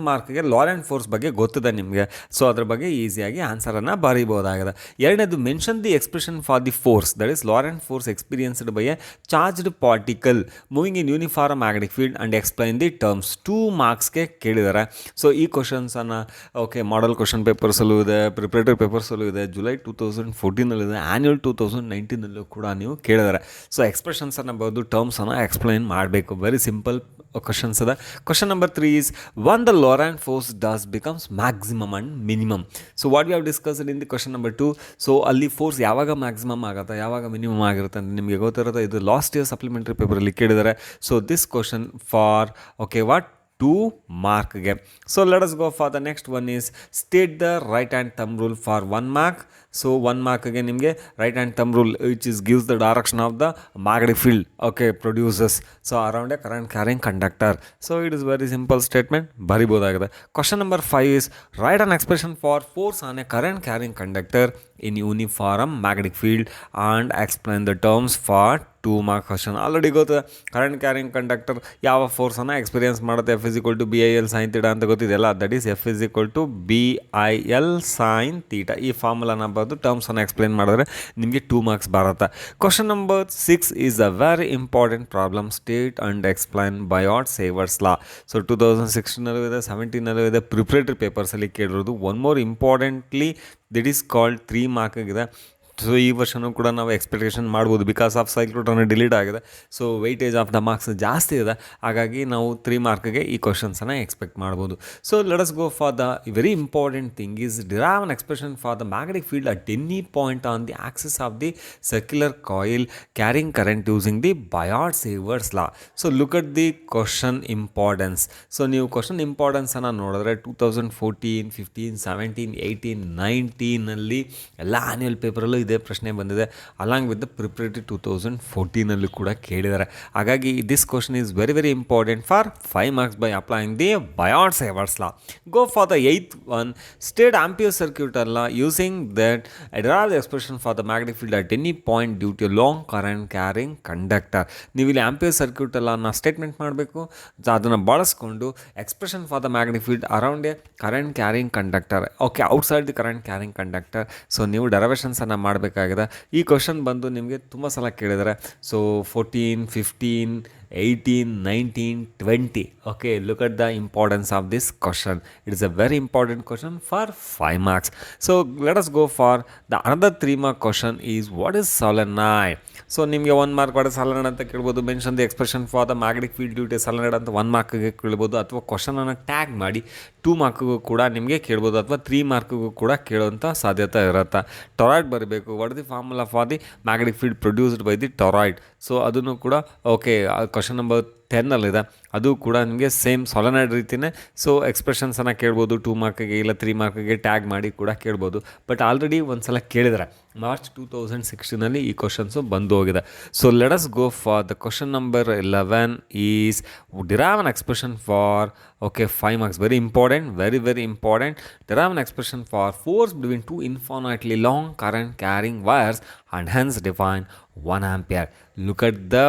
ಮಾರ್ಕ್ಗೆ ಲಾರ್ ಆ್ಯಂಡ್ ಫೋರ್ಸ್ ಬಗ್ಗೆ ಗೊತ್ತಿದೆ ನಿಮಗೆ. ಸೊ ಅದ್ರ ಬಗ್ಗೆ ಈಸಿಯಾಗಿ ಆನ್ಸರನ್ನು ಬರೀಬೋದಾಗಿದೆ. ಎರಡನೇದು mention the expression for the force, that is Lorentz force experienced by a charged particle moving in uniform magnetic field and explain the terms. 2 ಮಾರ್ಕ್ಸ್ಗೆ ಕೇಳಿದ್ದಾರೆ. ಸೊ ಈ ಕ್ವಶನ್ಸನ್ನು ಮಾಡೆಲ್ ಕ್ವಶನ್ ಪೇಪರ್ಸಲ್ಲೂ ಇದೆ, ಪ್ರಿಪ್ರೇಟರಿ ಪೇಪರ್ಸಲ್ಲೂ ಇದೆ, ಜುಲೈ 2014 ಆ್ಯನ್ಯುವಲ್ 2019 ಕೂಡ ನೀವು ಕೇಳಿದ್ದಾರೆ. ಸೊ ಎಕ್ಸ್ಪ್ರೆಷನ್ಸನ್ನು ಬರೆದು ಟರ್ಮ್ಸನ್ನು ಎಕ್ಸ್ಪ್ಲೈನ್ ಮಾಡಬೇಕು. ವೆರಿ ಸಿಂಪಲ್ ಕ್ವಶನ್ಸ್ ಇದೆ. Question number 3 is one the Lorentz force does becomes maximum and minimum. So what we have discussed in the question number 2. So ಅಲ್ಲಿ ಫೋರ್ಸ್ ಯಾವಾಗ ಮ್ಯಾಕ್ಸಿಮಮ್ ಆಗುತ್ತೆ, ಯಾವಾಗ ಮಿನಿಮಮ್ ಆಗಿರುತ್ತೆ ಅಂತ ನಿಮಗೆ ಗೊತ್ತಿರುತ್ತೆ. ಇದು ಲಾಸ್ಟ್ ಇಯರ್ ಸಪ್ಲಿಮೆಂಟರಿ ಪೇಪರಲ್ಲಿ ಕೇಳಿದ್ದಾರೆ. ಸೊ ದಿಸ್ ಕ್ವಶನ್ ಫಾರ್ 2 ಮಾರ್ಕ್ಗೆ. So let us go for the next one is state the right hand thumb rule for 1 mark. So 1 ಮಾರ್ಕ್ಗೆ ನಿಮಗೆ right hand thumb rule which is gives the direction of the magnetic field produces so around a current carrying conductor. So it is very simple statement, ಬರಿಬೋದಾಗಿದೆ. Question number 5 is write an expression for force on A current carrying conductor in uniform magnetic field and explain the terms for 2 mark question. Already ಗೊತ್ತಿದೆ current carrying conductor ಯಾವ ಫೋರ್ಸನ್ನು experience ಮಾಡುತ್ತೆ. F = BIL sin θ ಅಂತ ಗೊತ್ತಿದೆಯಲ್ಲ. That is F = BIL sin θ. ಈ ಫಾರ್ಮುಲಾನ ಬರೆದು ಟರ್ಮ್ಸನ್ನು explain ಮಾಡಿದ್ರೆ ನಿಮಗೆ 2 ಮಾರ್ಕ್ಸ್ ಬರುತ್ತೆ. Question number 6 is a very important problem. State and explain Biot-Savart's law. So 2016 ಇದೆ, 17 ಇದೆ, ಪ್ರಿಪ್ರೇಟರಿ ಪೇಪರ್ಸಲ್ಲಿ ಕೇಳಿರೋದು. One more importantly that is called 3 ಮಾರ್ಕ್ಗಿದೆ. ಸೊ ಈ ವರ್ಷನೂ ಕೂಡ ನಾವು ಎಕ್ಸ್ಪೆಕ್ಟೇಷನ್ ಮಾಡ್ಬೋದು. ಬಿಕಾಸ್ ಆಫ್ ಸೈಕ್ಲೋಟ್ರಾನ್ ಡಿಲೀಟ್ ಆಗಿದೆ. So weightage of the marks ಜಾಸ್ತಿ ಇದೆ. ಹಾಗಾಗಿ ನಾವು 3 ಮಾರ್ಕ್ಗೆ ಈ ಕ್ವಶನ್ಸನ್ನು ಎಕ್ಸ್ಪೆಕ್ಟ್ ಮಾಡ್ಬೋದು. So let us go for the very important thing is derive an expression for the magnetic field at any point on the axis of the circular coil carrying current using the Biot-Savart's law. So look at the question importance. So ನೀವು question ಇಂಪಾರ್ಟೆನ್ಸನ್ನು ನೋಡಿದ್ರೆ 2014, 15, 17, 18, 19 ಎಲ್ಲ annual ಪೇಪರಲ್ಲೂ ಇದೇ ಪ್ರಶ್ನೆ ಬಂದಿದೆ. Along with the preparatory 2014 ಕೂಡ ಕೇಳಿದ್ದಾರೆ. ಹಾಗಾಗಿ this question is very very important for 5 marks by applying the Biot-Savart's law. Go for the 8th one. State Ampere circuital using that derive the expression for the magnetic field at any point due to long current carrying conductor. ನೀವು ಇಲ್ಲಿ Ampere circuital statement ಮಾಡಬೇಕು. ಅದನ್ನು ಬಳಸ್ಕೊಂಡು expression for the magnetic field around a current carrying conductor outside the current carrying conductor. So ನೀವು ಡೆರವೇಷನ್ಸನ್ನು ಮಾಡಬೇಕಾಗಿದೆ. ಈ question ಬಂದು ನಿಮಗೆ ತುಂಬ ಸಲ ಕೇಳಿದ್ದಾರೆ. So 14, 15, 18, 19, 20. Look at the importance of this question. It is a very important question for 5 marks. So let us go for the another 3 mark question is what is solenoid. So ನಿಮಗೆ 1 mark what is solenoid ಅಂತ ಕೇಳ್ಬೋದು. Mention the expression for the magnetic field due to solenoid ಅಂತ 1 ಮಾರ್ಕ್ಗೆ ಕೇಳ್ಬೋದು. ಅಥವಾ ಕ್ವಶನನ್ನು tag ಮಾಡಿ 2 ಮಾರ್ಕ್ಗೂ ಕೂಡ ನಿಮಗೆ ಕೇಳ್ಬೋದು. ಅಥವಾ 3 ಮಾರ್ಕ್ಗೂ ಕೂಡ ಕೇಳುವಂಥ ಸಾಧ್ಯತೆ ಇರುತ್ತೆ. ಟೊರಾಯ್ಡ್ ಬರಬೇಕು. What is the formula for the magnetic field produced by the toroid. So ಅದನ್ನು ಕೂಡ ಕ್ವಶನ್ ನಂಬರ್ 10 ಅದು ಕೂಡ ನಿಮಗೆ ಸೇಮ್ ಸಾಲಿನಾಯ್ಡ್ ರೀತಿಯೇ. ಸೊ ಎಕ್ಸ್ಪ್ರೆಷನ್ಸನ್ನು ಕೇಳ್ಬೋದು 2 ಮಾರ್ಕ್ಗೆ ಇಲ್ಲ 3 ಮಾರ್ಕ್ಗೆ ಟ್ಯಾಗ್ ಮಾಡಿ ಕೂಡ ಕೇಳ್ಬೋದು. ಬಟ್ ಆಲ್ರೆಡಿ ಒಂದು ಸಲ ಕೇಳಿದರೆ ಮಾರ್ಚ್ 2016 ಈ ಕ್ವಶನ್ಸು ಬಂದು ಹೋಗಿದೆ. So let us go for the question number 11 is derive an expression for 5 marks. Very important, very very important. Derive an expression for force between 2 infinitely long current carrying wires and hence define 1 ampere. Look at the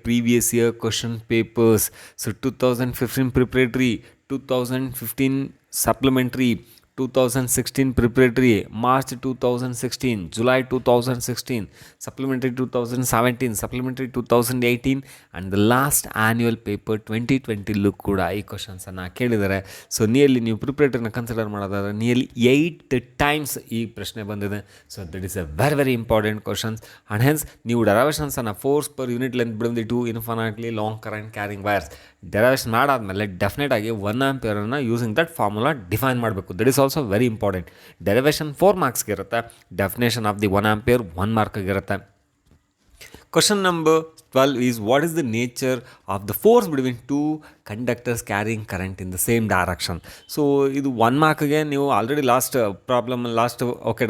previous year question papers. So 2015 preparatory, 2015 supplementary, 2016 preparatory, March 2016, July 2016, supplementary 2017, supplementary 2018 and the last annual paper 2020 ಕೂಡ ಈ ಕ್ವಶನ್ಸನ್ನು ಕೇಳಿದ್ದಾರೆ. So nearly ನೀವು ಪ್ರಿಪ್ರೇಟರಿನ consider ಮಾಡೋದಾದ್ರೆ nearly 8 times ಈ ಪ್ರಶ್ನೆ ಬಂದಿದೆ. So that is a very very important questions. And hence ನೀವು ಡೆರವೇಷನ್ಸನ್ನು force per unit length between the 2 infinitely long current carrying wires derivation ಮಾಡಾದಮೇಲೆ ಡೆಫಿನೆಟ್ ಆಗಿ 1 ಆಂಪಿಯರನ್ನು ಯೂಸಿಂಗ್ ದಟ್ ಫಾರ್ಮುಲಾ ಡಿಫೈನ್ ಮಾಡಬೇಕು. That is also very important. Derivation 4 ಮಾರ್ಕ್ಸ್ಗೆ ಇರುತ್ತೆ. Definition of the 1 ampere 1 ಮಾರ್ಕ್ಗೆ ಇರುತ್ತೆ. Question number 12 is what is the nature of the force between two conductors carrying current in the same direction? So ಇದು 1 ಮಾರ್ಕ್ಗೆ ನೀವು already last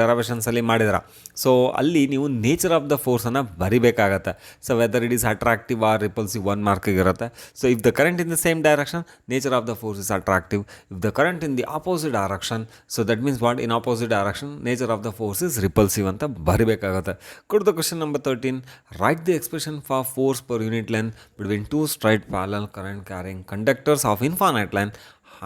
ಡೆರವೇಷನ್ಸಲ್ಲಿ ಮಾಡಿದ್ರ. So ಅಲ್ಲಿ ನೀವು nature of the ಫೋರ್ಸನ್ನು ಬರಿಬೇಕಾಗತ್ತೆ. So whether it is attractive or repulsive 1 ಮಾರ್ಕಿಗೆ ಇರುತ್ತೆ. So if the current in the same direction nature of the force is attractive. If the current in the opposite direction so that means what in opposite direction nature of the force is repulsive ಅಂತ ಬರಿಬೇಕಾಗುತ್ತೆ. ಕೊಡ್ದ question number 13 write the expression for force per unit length between two straight parallel current carrying conductors of infinite length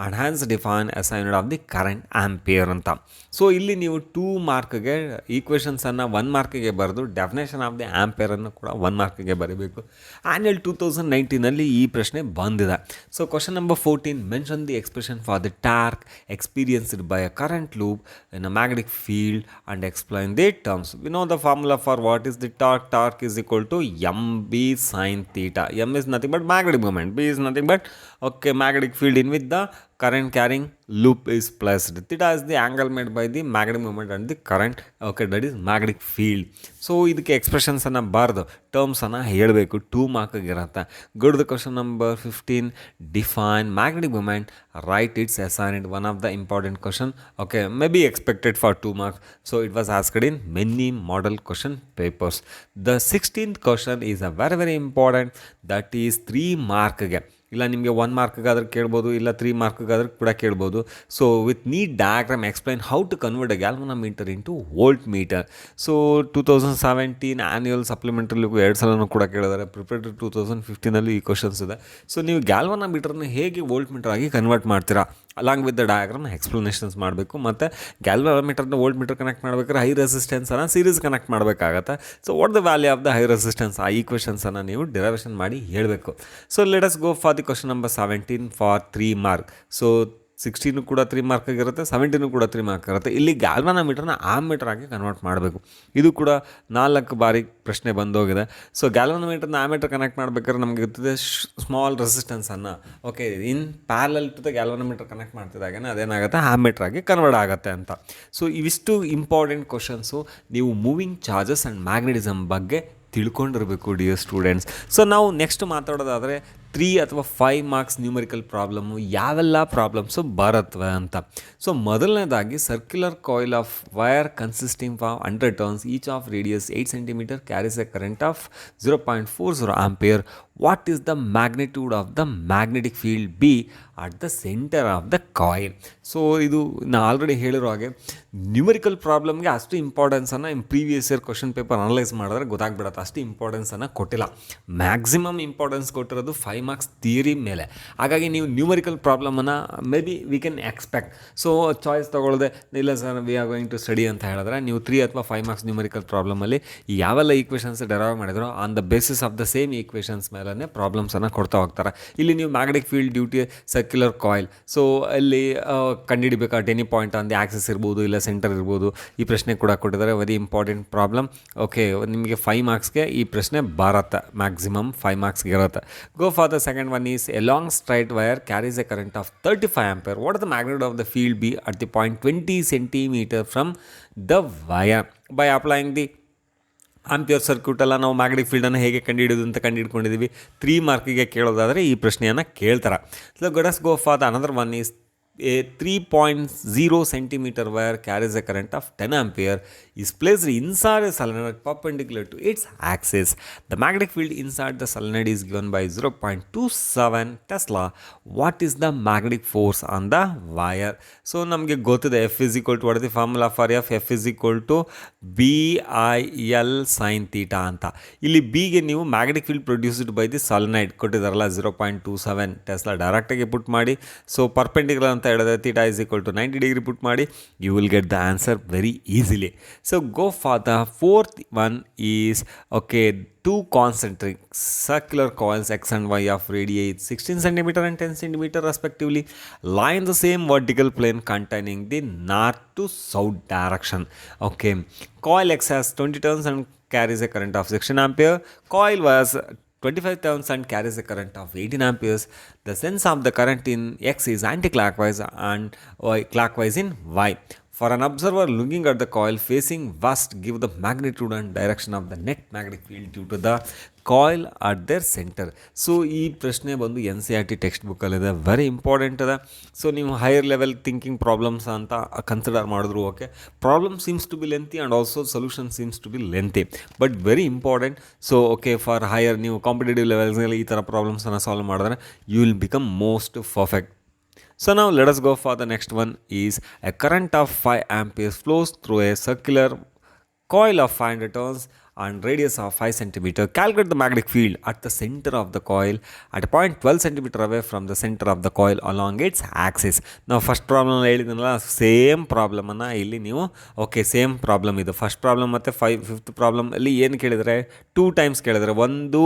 and hence define as a unit of the current ampere ಅಂತ. So ಇಲ್ಲಿ ನೀವು 2 ಮಾರ್ಕ್ಗೆ ಈಕ್ವೇಷನ್ಸನ್ನು 1 ಮಾರ್ಕಿಗೆ ಬರೆದು definition of the ಆಂಪೇರನ್ನು ಕೂಡ 1 ಮಾರ್ಕಿಗೆ ಬರೀಬೇಕು. Annual 2019ನಲ್ಲಿ ಈ ಪ್ರಶ್ನೆ ಬಂದಿದೆ. So question number 14 mention the expression for the torque experienced by a current loop in a magnetic field and explain the terms. We know the formula for what is the torque is equal to mb sin theta. M is nothing but magnetic moment, B is nothing but magnetic field in which the current carrying loop is placed. Theta is the angle made by the magnetic moment and the current, that is magnetic field. So ಇದಕ್ಕೆ ಎಕ್ಸ್ಪ್ರೆಷನ್ಸನ್ನು ಬಾರ್ದು ಟರ್ಮ್ಸನ್ನು ಹೇಳಬೇಕು. 2 ಮಾರ್ಕಿಗೆ ಇರುತ್ತೆ. Go to the question number 15 define magnetic moment write its assigned. One of the important question may be expected for 2 marks. So it was asked in many model question papers. The 16th question is a very important, that is 3 ಮಾರ್ಕ್ಗೆ. ಇಲ್ಲ ನಿಮಗೆ 1 ಮಾರ್ಕ್ಗಾದ್ರೆ ಕೇಳ್ಬೋದು, ಇಲ್ಲ 3 ಮಾರ್ಕ್ಗಾದ್ರೆ ಕೂಡ ಕೇಳ್ಬೋದು. So with neat diagram explain how to convert a galvanometer into voltmeter. So 2017 annual ಸಪ್ಲಿಮೆಂಟ್ರಿಲಿ 2 ಸಲನೂ ಕೂಡ ಕೇಳಿದ್ದಾರೆ. ಪ್ರಿಪೇರ್ಡ್ 2015ನಲ್ಲಿ ಈ ಕ್ವಶನ್ಸ್ ಇದೆ. ಸೊ ನೀವು ಗ್ಯಾಲ್ವನೋಮೀಟರ್ನ ಹೇಗೆ ವೋಲ್ಟ್ ಮೀಟರ್ ಆಗಿ ಕನ್ವರ್ಟ್ ಮಾಡ್ತೀರಾ along with the diagram explanations ಮಾಡಬೇಕು. ಮತ್ತು ಗ್ಯಾಲ್ವನೋಮೀಟರ್ನ ವೋಲ್ಟ್ ಮೀಟರ್ ಕನೆಕ್ಟ್ ಮಾಡಬೇಕಾದ್ರೆ ಹೈ ರೆಸಿಸ್ಟೆನ್ಸನ್ನು ಸೀರೀಸ್ ಕನೆಕ್ಟ್ ಮಾಡಬೇಕಾಗತ್ತೆ. So what the value of the high resistance, ಆ ಈಕ್ವೇಷನ್ಸನ್ನು ನೀವು ಡಿರೈವೇಷನ್ ಮಾಡಿ ಹೇಳಬೇಕು. So let us go for the question number 17 for 3 mark. So 16 ಕೂಡ 3 ಮಾರ್ಕಾಗಿರುತ್ತೆ, 17 ಕೂಡ 3 ಮಾರ್ಕ್ ಇರುತ್ತೆ. ಇಲ್ಲಿ ಗ್ಯಾಲ್ವನೋಮೀಟರ್ನ ಆಮ್ಮೀಟರ್ ಆಗಿ ಕನ್ವರ್ಟ್ ಮಾಡಬೇಕು. ಇದು ಕೂಡ 4 ಬಾರಿ ಪ್ರಶ್ನೆ ಬಂದೋಗಿದೆ. ಸೊ ಗ್ಯಾಲ್ವನೋಮೀಟರ್ನ ಆಮ್ಮೀಟರ್ ಕನೆಕ್ಟ್ ಮಾಡಬೇಕಾದ್ರೆ ನಮಗೆ ಇರ್ತದೆ ಸ್ಮಾಲ್ ರೆಸಿಸ್ಟೆನ್ಸನ್ನು in parallel to the galvanometer connect ಮಾಡ್ತಿದ್ದಾಗನೇ ಅದೇನಾಗುತ್ತೆ ಆಮ್ಮೀಟರ್ ಆಗಿ ಕನ್ವರ್ಟ್ ಆಗುತ್ತೆ ಅಂತ. ಸೊ ಇವಿಷ್ಟು ಇಂಪಾರ್ಟೆಂಟ್ ಕ್ವಶನ್ಸು ನೀವು ಮೂವಿಂಗ್ ಚಾರ್ಜಸ್ ಆ್ಯಂಡ್ ಮ್ಯಾಗ್ನೆಟಿಸಮ್ ಬಗ್ಗೆ ತಿಳ್ಕೊಂಡಿರಬೇಕು ಡಿಯರ್ ಸ್ಟೂಡೆಂಟ್ಸ್. ಸೊ ನಾವು ನೆಕ್ಸ್ಟ್ ಮಾತಾಡೋದಾದರೆ 3 ಅಥವಾ 5 ಮಾರ್ಕ್ಸ್ ನ್ಯೂಮರಿಕಲ್ ಪ್ರಾಬ್ಲಮ್ಮು ಯಾವೆಲ್ಲ ಪ್ರಾಬ್ಲಮ್ಸು ಬರುತ್ತವೆ ಅಂತ. ಸೊ ಮೊದಲನೇದಾಗಿ circular coil of wire consisting of 100 turns each of radius 8 centimetre carries A current of 0.40 ampere. What is the magnitude of the magnetic field B at the centre of the coil. So ಇದು ನಾನು already ಹೇಳಿರೋ ಹಾಗೆ numerical ಪ್ರಾಬ್ಲಮ್ಗೆ ಅಷ್ಟು ಇಂಪಾರ್ಟೆನ್ಸನ್ನು previous year question paper analyse ಮಾಡಿದ್ರೆ ಗೊತ್ತಾಗ್ಬಿಡುತ್ತೆ. ಅಷ್ಟು ಇಂಪಾರ್ಟೆನ್ಸನ್ನು ಕೊಟ್ಟಿಲ್ಲ. ಮ್ಯಾಕ್ಸಿಮಮ್ ಇಂಪಾರ್ಟೆನ್ಸ್ ಕೊಟ್ಟಿರೋದು 5 ಮಾರ್ಕ್ಸ್ ಥಿಯರಿ ಮೇಲೆ. ಹಾಗಾಗಿ ನೀವು ನ್ಯೂಮರಿಕಲ್ ಪ್ರಾಬ್ಲಮನ್ನು may be we can expect. So choice ತೊಗೊಳ್ಳದೆ ಇಲ್ಲ sir we are going to study ಅಂತ ಹೇಳಿದ್ರೆ ನೀವು 3 ಅಥವಾ 5 ಮಾರ್ಕ್ಸ್ ನ್ಯೂಮರಿಕಲ್ ಪ್ರಾಬ್ಲಮಲ್ಲಿ ಯಾವೆಲ್ಲ ಈಕ್ವೇಷನ್ಸ್ ಡೆರೈವ್ ಮಾಡಿದ್ರು on the basis of the same equations ಮೇಲೆ ಪ್ರಾಬ್ಲಮ್ಸನ್ನು ಕೊಡ್ತಾ ಹೋಗ್ತಾರೆ. ಇಲ್ಲಿ ನೀವು magnetic field duty circular coil, so ಅಲ್ಲಿ ಕಂಡುಹಿಡಿಬೇಕು at any point on the Axis ಇರ್ಬೋದು, ಇಲ್ಲ ಸೆಂಟರ್ ಇರ್ಬೋದು. ಈ ಪ್ರಶ್ನೆ ಕೂಡ ಕೊಟ್ಟಿದ್ದಾರೆ, ವೆರಿ ಇಂಪಾರ್ಟೆಂಟ್ ಪ್ರಾಬ್ಲಮ್. ನಿಮಗೆ 5 ಮಾರ್ಕ್ಸ್ಗೆ ಈ ಪ್ರಶ್ನೆ ಬರುತ್ತೆ, ಮ್ಯಾಕ್ಸಿಮಮ್ 5 ಮಾರ್ಕ್ಸ್ಗೆ ಇರುತ್ತೆ. Go for the second one is a long straight wire carries a current of 35 ampere. What is the magnitude of the field B at the point 20 centimeter from the wire? By applying the ampere circuit ಎಲ್ಲ ನಾವು magnetic ಫೀಲ್ಡನ್ನು ಹೇಗೆ ಕಂಡುಹಿಡಿಯೋದು ಅಂತ ಕಂಡುಹಿಡ್ಕೊಂಡಿದ್ದೀವಿ. 3 ಮಾರ್ಕಿಗೆ ಕೇಳೋದಾದರೆ ಈ ಪ್ರಶ್ನೆಯನ್ನು ಕೇಳ್ತಾರೆ. So let's go for the another one is a 3.0 centimeter wire carries a current of 10 ampere is placed inside a solenoid perpendicular to its axis. The magnetic field inside the solenoid is given by 0.27 Tesla. What is the magnetic force on the wire? So ನಮಗೆ ಗೊತ್ತಿದೆ F is equal to, what is the formula for F? F is equal to BIL sin theta ಅಂತ. ಇಲ್ಲಿ ಬಿಗೆ ನೀವು magnetic field produced by the solenoid ಕೊಟ್ಟಿದ್ದಾರಲ್ಲ 0.27 tesla ಡೈರೆಕ್ಟಾಗಿ put ಮಾಡಿ. So perpendicular ಅಂತ ಹೇಳಿದ್ರೆ theta is equal to 90 degree put ಮಾಡಿ, you will get the answer very easily. So go for the 4th one is 2 concentric circular coils X and Y of radii 16 cm and 10 cm respectively lie in the same vertical plane containing the north to south direction. Coil X has 20 turns and carries a current of 16 ampere. Coil Y has 25 turns and carries a current of 18 amperes. The sense of the current in X is anti-clockwise and clockwise in Y. For an observer looking at the coil facing west give the magnitude and direction of the net magnetic field due to the coil at their centre. So ಈ ಪ್ರಶ್ನೆ ಬಂದು NCERT text ಬುಕ್ಕಲ್ಲಿದೆ, very important ಅದ. So ನೀವು higher level thinking problems ಅಂತ consider ಮಾಡಿದ್ರು okay. Problem seems to be lengthy and also solution seems to be lengthy, but very important. So okay, for higher ನೀವು competitive ಲೆವೆಲ್ಸ್ನಲ್ಲಿ ಈ ಥರ ಪ್ರಾಬ್ಲಮ್ಸನ್ನು ಸಾಲ್ವ್ ಮಾಡಿದ್ರೆ you will become most perfect. So now let us go for the next one is a current of 5 amperes flows through a circular coil of 500 turns and radius of 5 centimeter. Calculate the magnetic field at the center of the coil at a point 12 centimeter away from the center of the coil along its axis. ನಾವು first problem ಹೇಳಿದ್ನಲ್ಲ, same ಪ್ರಾಬ್ಲಮನ್ನು ಇಲ್ಲಿ ನೀವು okay same problem ಇದು first problem ಮತ್ತು fifth problem ಅಲ್ಲಿ ಏನು ಕೇಳಿದರೆ 2 ಟೈಮ್ಸ್ ಕೇಳಿದರೆ, ಒಂದು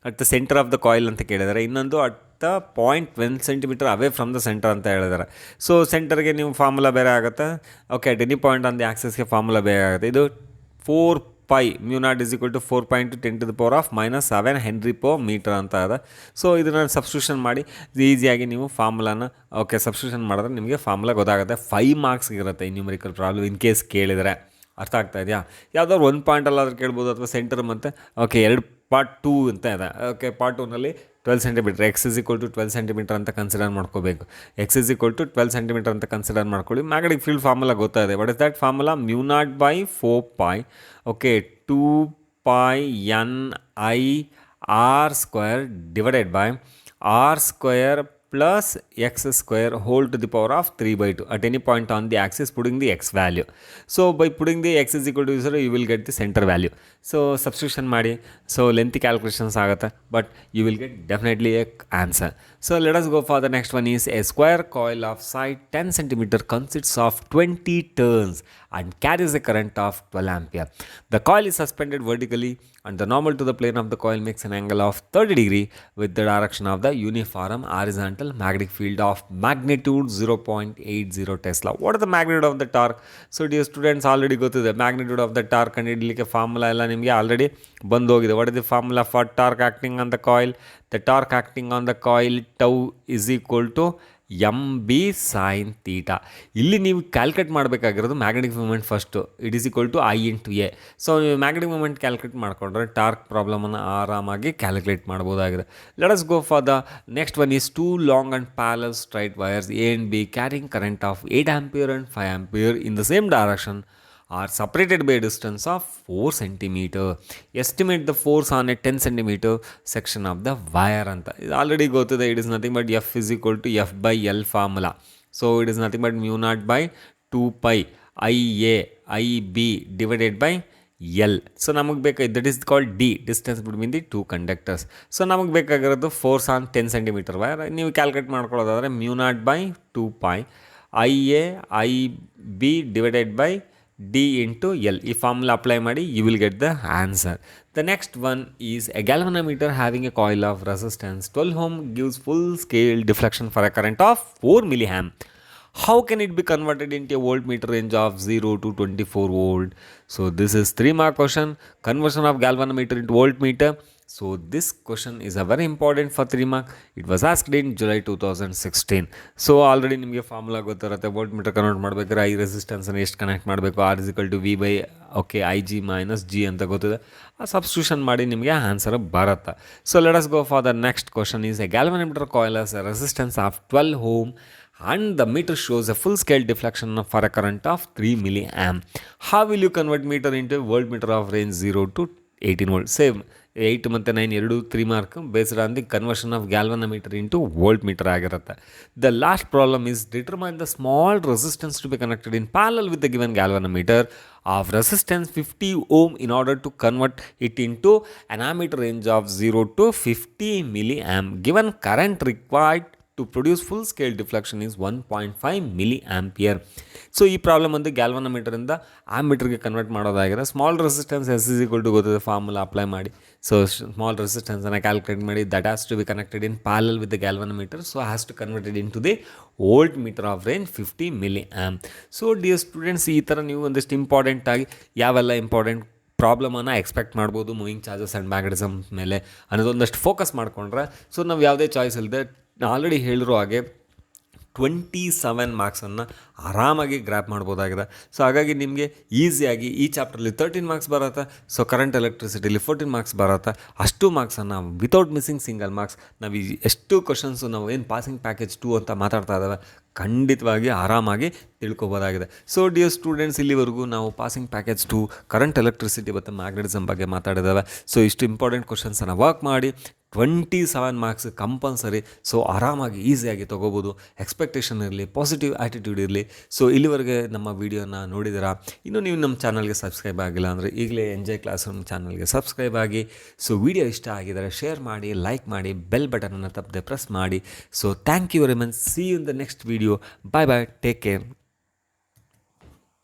at the centre of the coil ಅಂತ ಕೇಳಿದರೆ, ಇನ್ನೊಂದು at the point 1 centimetre away from the centre ಅಂತ ಹೇಳಿದ್ದಾರೆ. ಸೊ ಸೆಂಟರ್ಗೆ ನೀವು ಫಾರ್ಮುಲಾ ಬೇರೆ ಆಗುತ್ತೆ, okay at any point on the ಆಕ್ಸಸ್ಗೆ ಫಾರ್ಮುಲಾ ಬೇರೆ ಆಗುತ್ತೆ. ಇದು 4 pi mu naught is equal to 4.10⁻⁻⁷ Henry/meter ಅಂತ ಇದೆ. ಸೊ ಇದನ್ನು ಸಬ್ಸ್ಟಿಟ್ಯೂಷನ್ ಮಾಡಿ ಈಸಿಯಾಗಿ ನೀವು ಫಾರ್ಮುಲಾನ ಓಕೆ ಸಬ್ಸ್ಟಿಟ್ಯೂಷನ್ ಮಾಡಿದ್ರೆ ನಿಮಗೆ ಫಾರ್ಮುಲಾ ಗೊತ್ತಾಗುತ್ತೆ. 5 ಮಾರ್ಕ್ಸ್ ಇರುತ್ತೆ ಈ ನ್ಯೂಮರಿಕಲ್ ಪ್ರಾಬ್ಲಮ್ ಇನ್ ಕೇಸ್ ಕೇಳಿದರೆ. ಅರ್ಥ ಆಗ್ತಾ ಇದೆಯಾ? ಯಾವುದಾದ್ರು 1 ಪಾಯಿಂಟಲ್ಲಾದ್ರೂ ಕೇಳ್ಬೋದು, ಅಥವಾ ಸೆಂಟರ್ ಮತ್ತು ಓಕೆ 2 ಪಾರ್ಟ್ 2 ಅಂತ ಇದೆ. ಓಕೆ ಪಾರ್ಟ್ 2ನಲ್ಲಿ 12 centimetre x is equal to 12 centimetre ಅಂತ ಕನ್ಸಿಡರ್ ಮಾಡ್ಕೋಬೇಕು. X is equal to 12 centimetre ಅಂತ ಕನ್ಸಿಡರ್ ಮಾಡ್ಕೊಳ್ಳಿ. ಮ್ಯಾಗ್ನೆಟಿಕ್ ಫೀಲ್ಡ್ ಫಾರ್ಮುಲಾ ಗೊತ್ತಾಯಿದೆ. What is that formula? mu naught by 4 pi okay 2 pi n I r square divided by r square plus x square whole to the power of 3/2 at any point on the axis putting the x value. So by putting the x is equal to 0 you will get the center value. So substitution ಮಾಡಿ, so lengthy calculations ಆಗುತ್ತೆ, but you will get definitely a answer. So let us go for the next one is a square coil of side 10 centimeter consists of 20 turns and carries a current of 12 ampere. The coil is suspended vertically and the normal to the plane of the coil makes an angle of 30 degree with the direction of the uniform horizontal magnetic field of magnitude 0.80 Tesla. What is the magnitude of the torque? So dear students, already go to the magnitude of the torque and idlikke formula ಎಲ್ಲ ನಿಮಗೆ already ಬಂದು ಹೋಗಿದೆ. What is the formula for torque acting on the coil? The torque acting on the coil tau is equal to mb sin theta. ಇಲ್ಲಿ ನೀವು calculate ಮಾಡಬೇಕಾಗಿರೋದು magnetic moment first. It is equal to I into A. So ನೀವು magnetic moment calculate ಮಾಡಿಕೊಂಡ್ರೆ torque ಪ್ರಾಬ್ಲಮನ್ನು ಆರಾಮಾಗಿ calculate ಮಾಡ್ಬೋದಾಗಿದೆ. Let us go for the next one is 2 long and parallel straight wires A and B carrying current of 8 ampere and 5 ampere in the same direction are separated by a distance of 4 centimeter. Estimate the force on a 10 centimeter section of the wire ಅಂತ. ಇದು already ಗೊತ್ತಿದೆ. It is nothing but F is equal to F by L formula. So it is nothing but mu naught by 2 pi IA IB divided by L. So ನಮಗೆ ಬೇಕಾಗಿ that is called D, distance between the 2 conductors. So ನಮಗೆ ಬೇಕಾಗಿರೋದು force on 10 centimetre wire. ನೀವು calculate ಮಾಡ್ಕೊಳ್ಳೋದಾದರೆ mu naught by 2 pi IA IB divided by D into L. ಈ formula apply ಮಾಡಿ you will get the answer. The next one is a galvanometer having a coil of resistance 12 ohm gives full scale deflection for a current of 4 milliamp. How can it be converted into a voltmeter range of 0 to 24 volt? So this is 3 mark question, conversion of galvanometer into voltmeter. So this question is a very important for 3 mark. It was asked in July 2016. So already ನಿಮಗೆ formula ಗೊತ್ತಿರುತ್ತೆ. Volt meter convert ಮಾಡಬೇಕಾದ್ರೆ I ರೆಸಿಸ್ಟೆನ್ಸನ್ನು ಎಷ್ಟು connect ಮಾಡಬೇಕು, R is equal to V by okay IG minus G ಅಂತ ಗೊತ್ತಿದೆ. ಆ substitution ಮಾಡಿ ನಿಮಗೆ ಆನ್ಸರ್ ಬರುತ್ತೆ. So let us go for the next question is A galvanometer coil has a resistance of 12 ohm and the meter shows a full scale deflection for a current of 3 milliamp. How will you convert meter into a voltmeter of range 0 to 18 volt? Same 8 ಮತ್ತು 9 ಎರಡು 3 mark based on the conversion of galvanometer into voltmeter ಆಗಿರುತ್ತೆ. The last problem is determine the small resistance to be connected in parallel with the given galvanometer of resistance 50 ohm in order to convert it into an ammeter range of 0 to 50 milliamp. Given current required to produce full scale deflection is 1.5 milliampere. So ಈ problem ಒಂದು ಗ್ಯಾಲ್ವನೋಮೀಟರಿಂದ ಆಮ್ಮೀಟರ್ಗೆ convert ಮಾಡೋದಾಗಿದೆ. Small resistance S is equal to ಗೊತ್ತಿದೆ, formula apply ಮಾಡಿ. So small ರೆಸಿಸ್ಟೆನ್ಸನ್ನು calculate ಮಾಡಿ, that has to be connected in parallel with the galvanometer, so has to converted into the volt meter of range 50 milliamp. So dear students, ಈ ಥರ ನೀವು ಒಂದಿಷ್ಟು ಇಂಪಾರ್ಟೆಂಟಾಗಿ ಯಾವೆಲ್ಲ ಇಂಪಾರ್ಟೆಂಟ್ ಪ್ರಾಬ್ಲಮನ್ನು ಎಕ್ಸ್ಪೆಕ್ಟ್ ಮಾಡ್ಬೋದು ಮೂವಿಂಗ್ ಚಾರ್ಜಸ್ ಆ್ಯಂಡ್ ಮ್ಯಾಗ್ನೆಟಿಸಮ್ ಮೇಲೆ ಅನ್ನೋದೊಂದಷ್ಟು ಫೋಕಸ್ ಮಾಡಿಕೊಂಡ್ರೆ, ಸೊ ನಾವು ಯಾವುದೇ ಚಾಯ್ಸ್ ಇಲ್ಲದೆ ಆಲ್ರೆಡಿ ಹೇಳಿರೋ ಹಾಗೆ 27 ಮಾರ್ಕ್ಸನ್ನು ಆರಾಮಾಗಿ ಗ್ರ್ಯಾಪ್ ಮಾಡ್ಬೋದಾಗಿದೆ. ಸೊ ಹಾಗಾಗಿ ನಿಮಗೆ ಈಸಿಯಾಗಿ ಈ ಚಾಪ್ಟ್ರಲ್ಲಿ 13 ಮಾರ್ಕ್ಸ್ ಬರುತ್ತೆ. ಸೊ ಕರೆಂಟ್ ಎಲೆಕ್ಟ್ರಿಸಿಟಿಲಿ 14 ಮಾರ್ಕ್ಸ್ ಬರುತ್ತೆ. ಅಷ್ಟು ಮಾರ್ಕ್ಸನ್ನು ವಿತೌಟ್ ಮಿಸ್ಸಿಂಗ್ ಸಿಂಗಲ್ ಮಾರ್ಕ್ಸ್ ನಾವು ಎಷ್ಟು ಕ್ವಶನ್ಸು ನಾವು ಏನು ಪಾಸಿಂಗ್ ಪ್ಯಾಕೇಜ್ 2 ಅಂತ ಮಾತಾಡ್ತಾ ಇದ್ದಾವೆ ಖಂಡಿತವಾಗಿ ಆರಾಮಾಗಿ ತಿಳ್ಕೊಬೋದಾಗಿದೆ. ಸೊ ಡಿಯರ್ ಸ್ಟೂಡೆಂಟ್ಸ್, ಇಲ್ಲಿವರೆಗೂ ನಾವು ಪಾಸಿಂಗ್ ಪ್ಯಾಕೇಜ್ 2 ಕರೆಂಟ್ ಎಲೆಕ್ಟ್ರಿಸಿಟಿ ಮತ್ತು ಮ್ಯಾಗ್ನೆಟಿಸಮ್ ಬಗ್ಗೆ ಮಾತಾಡಿದ್ದಾವೆ. ಸೊ ಇಷ್ಟು ಇಂಪಾರ್ಟೆಂಟ್ ಕ್ವಶನ್ಸನ್ನು ವರ್ಕ್ ಮಾಡಿ 27 ಮಾರ್ಕ್ಸ್ ಕಂಪಲ್ಸರಿ. ಸೊ ಆರಾಮಾಗಿ ಈಸಿಯಾಗಿ ತೊಗೋಬೋದು. ಎಕ್ಸ್ಪೆಕ್ಟೇಷನ್ ಇರಲಿ, ಪಾಸಿಟಿವ್ ಆ್ಯಟಿಟ್ಯೂಡ್ ಇರಲಿ. ಸೊ ಇಲ್ಲಿವರೆಗೆ ನಮ್ಮ ವೀಡಿಯೋನ ನೋಡಿದಿರಾ, ಇನ್ನೂ ನೀವು ನಮ್ಮ ಚಾನಲ್ಗೆ ಸಬ್ಸ್ಕ್ರೈಬ್ ಆಗಿಲ್ಲ ಅಂದರೆ ಈಗಲೇ ಎಂಜಾಯ್ ಕ್ಲಾಸ್ ರೂಮ್ ಚಾನಲ್ಗೆ ಸಬ್ಸ್ಕ್ರೈಬ್ ಆಗಿ. ಸೊ ವಿಡಿಯೋ ಇಷ್ಟ ಆಗಿದ್ದಾರೆ ಶೇರ್ ಮಾಡಿ, ಲೈಕ್ ಮಾಡಿ, ಬೆಲ್ ಬಟನನ್ನು ತಪ್ಪದೆ ಪ್ರೆಸ್ ಮಾಡಿ. So thank you very much. See you in the next video. Bye bye, take care.